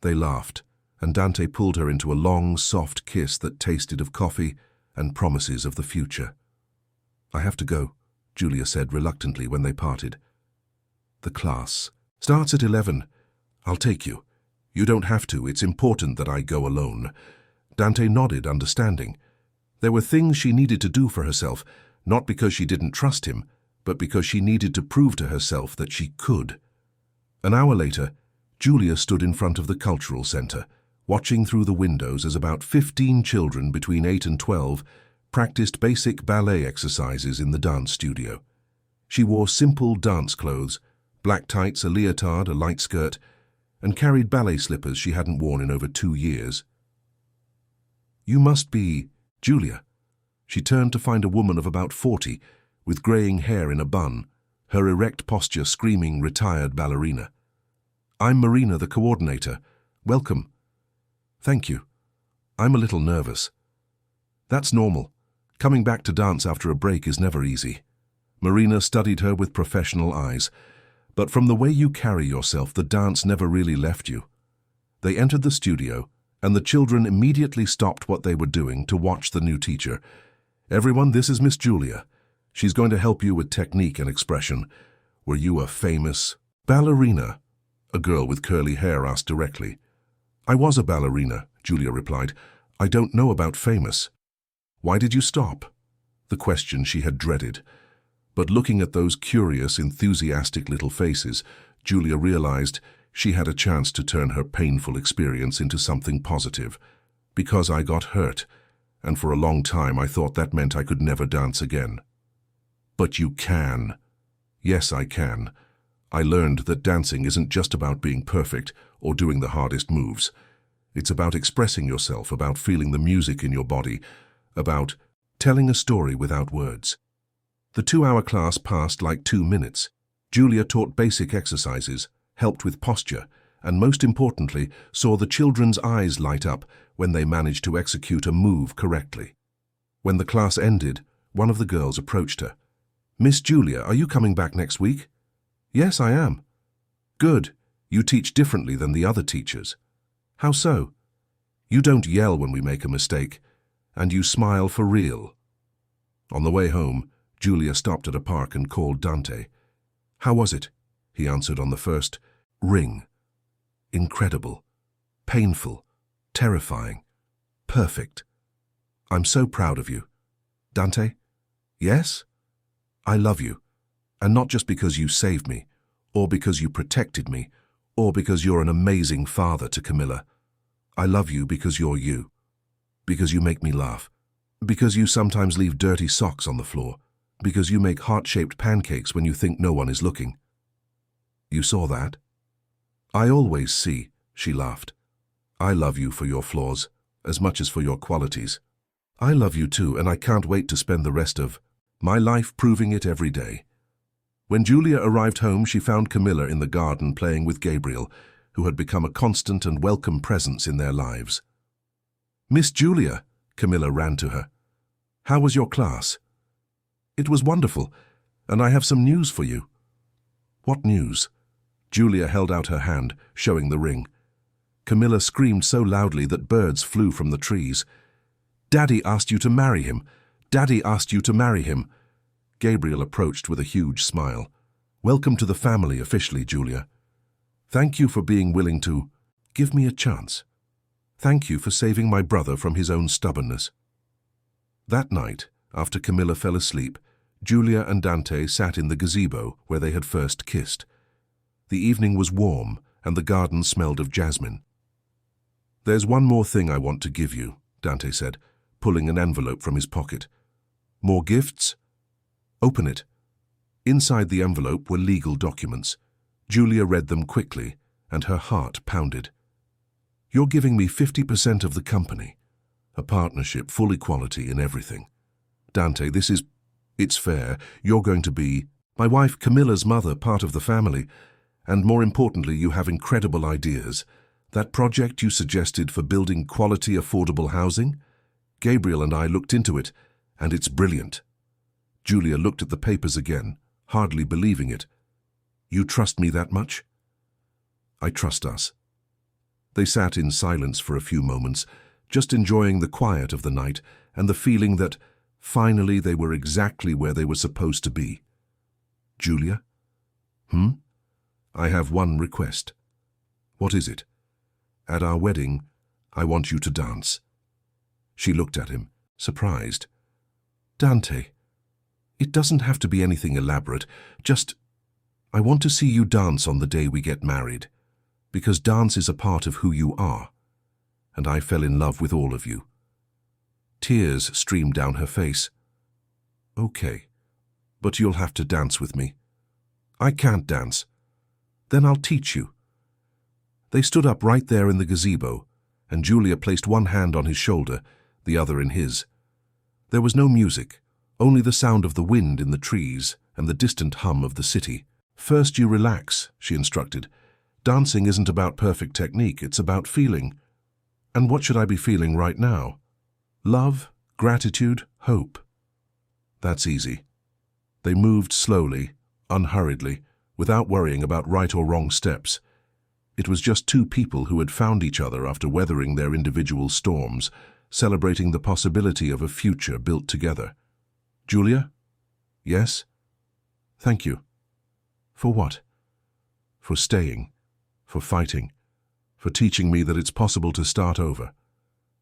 They laughed, and Dante pulled her into a long, soft kiss that tasted of coffee and promises of the future. "I have to go," Julia said reluctantly when they parted. "The class starts at 11. I'll take you." "You don't have to. It's important that I go alone." Dante nodded, understanding. There were things she needed to do for herself, not because she didn't trust him, but because she needed to prove to herself that she could. An hour later, Julia stood in front of the cultural center, watching through the windows as about 15 children between 8 and 12 practiced basic ballet exercises in the dance studio. She wore simple dance clothes, black tights, a leotard, a light skirt, and carried ballet slippers she hadn't worn in over 2 years. "You must be Julia." She turned to find a woman of about 40, with greying hair in a bun, her erect posture screaming retired ballerina. "I'm Marina, the coordinator. Welcome." "Thank you. I'm a little nervous." "That's normal. Coming back to dance after a break is never easy." Marina studied her with professional eyes. "But from the way you carry yourself, the dance never really left you." They entered the studio, and the children immediately stopped what they were doing to watch the new teacher. "Everyone, this is Miss Julia. She's going to help you with technique and expression." "Were you a famous ballerina?" a girl with curly hair asked directly. "I was a ballerina," Julia replied. "I don't know about famous." "Why did you stop?" The question she had dreaded. But looking at those curious, enthusiastic little faces, Julia realized she had a chance to turn her painful experience into something positive. "Because I got hurt, and for a long time I thought that meant I could never dance again." "But you can." "Yes, I can. I learned that dancing isn't just about being perfect or doing the hardest moves. It's about expressing yourself, about feeling the music in your body, about telling a story without words." The 2-hour class passed like 2 minutes. Julia taught basic exercises, helped with posture, and most importantly, saw the children's eyes light up when they managed to execute a move correctly. When the class ended, one of the girls approached her. "Miss Julia, are you coming back next week?" "Yes, I am." "Good. You teach differently than the other teachers." "How so?" "You don't yell when we make a mistake, and you smile for real." On the way home, Julia stopped at a park and called Dante. "How was it?" He answered on the first ring. "Incredible. Painful. Terrifying. Perfect. I'm so proud of you." "Dante?" "Yes?" "I love you. And not just because you saved me, or because you protected me, or because you're an amazing father to Camilla. I love you because you're you. Because you make me laugh. Because you sometimes leave dirty socks on the floor. Because you make heart-shaped pancakes when you think no one is looking." "You saw that?" "I always see," she laughed. "I love you for your flaws, as much as for your qualities. I love you too, and I can't wait to spend the rest of my life proving it every day." When Julia arrived home, she found Camilla in the garden playing with Gabriel, who had become a constant and welcome presence in their lives. "Miss Julia," Camilla ran to her. "How was your class?" "It was wonderful, and I have some news for you." "What news?" Julia held out her hand, showing the ring. Camilla screamed so loudly that birds flew from the trees. "Daddy asked you to marry him. Daddy asked you to marry him." Gabriel approached with a huge smile. "Welcome to the family officially, Julia. Thank you for being willing to give me a chance. Thank you for saving my brother from his own stubbornness." That night, after Camilla fell asleep, Julia and Dante sat in the gazebo where they had first kissed. The evening was warm, and the garden smelled of jasmine. "There's one more thing I want to give you," Dante said, pulling an envelope from his pocket. "More gifts? Open it." Inside the envelope were legal documents. Julia read them quickly, and her heart pounded. "You're giving me 50% of the company. A partnership, full equality in everything. Dante, it's fair. You're going to be my wife Camilla's mother, part of the family. And more importantly, you have incredible ideas. That project you suggested for building quality, affordable housing? Gabriel and I looked into it, and it's brilliant." Julia looked at the papers again, hardly believing it. "You trust me that much?" "I trust us." They sat in silence for a few moments, just enjoying the quiet of the night and the feeling that, finally, they were exactly where they were supposed to be. "Julia?" "I have one request." "What is it?" "At our wedding, I want you to dance." She looked at him, surprised. "Dante, it doesn't have to be anything elaborate. Just, I want to see you dance on the day we get married, because dance is a part of who you are, and I fell in love with all of you." Tears streamed down her face. "Okay, but you'll have to dance with me." "I can't dance." "Then I'll teach you." They stood up right there in the gazebo, and Julia placed one hand on his shoulder, the other in his. There was no music, only the sound of the wind in the trees and the distant hum of the city. "First you relax," she instructed. "Dancing isn't about perfect technique, it's about feeling." "And what should I be feeling right now?" "Love, gratitude, hope." "That's easy." They moved slowly, unhurriedly, without worrying about right or wrong steps. It was just two people who had found each other after weathering their individual storms, celebrating the possibility of a future built together. "Julia?" "Yes?" "Thank you." "For what?" "For staying, for fighting, for teaching me that it's possible to start over."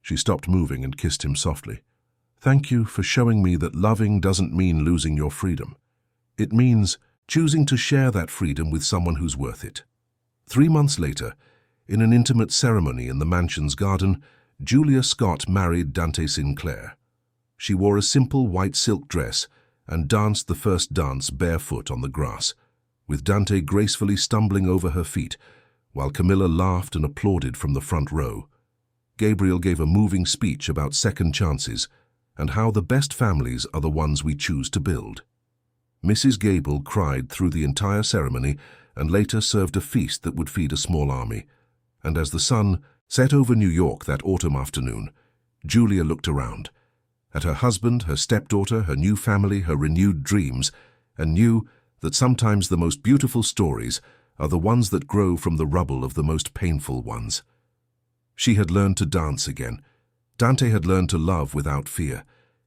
She stopped moving and kissed him softly. "Thank you for showing me that loving doesn't mean losing your freedom. It means choosing to share that freedom with someone who's worth it." 3 months later, in an intimate ceremony in the mansion's garden, Julia Scott married Dante Sinclair. She wore a simple white silk dress and danced the first dance barefoot on the grass, with Dante gracefully stumbling over her feet, while Camilla laughed and applauded from the front row. Gabriel gave a moving speech about second chances and how the best families are the ones we choose to build. Mrs. Gable cried through the entire ceremony and later served a feast that would feed a small army. And as the sun set over New York that autumn afternoon, Julia looked around, at her husband, her stepdaughter, her new family, her renewed dreams, and knew that sometimes the most beautiful stories are the ones that grow from the rubble of the most painful ones. She had learned to dance again. Dante had learned to love without fear.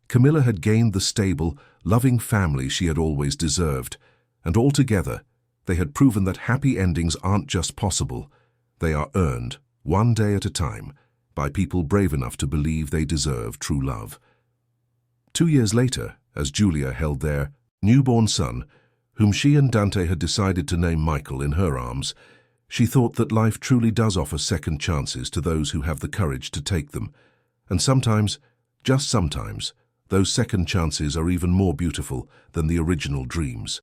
Camilla had gained the stable, loving family she had always deserved, and altogether, they had proven that happy endings aren't just possible, they are earned, one day at a time, by people brave enough to believe they deserve true love. 2 years later, as Julia held their newborn son, whom she and Dante had decided to name Michael, in her arms, she thought that life truly does offer second chances to those who have the courage to take them, and sometimes, just sometimes, those second chances are even more beautiful than the original dreams.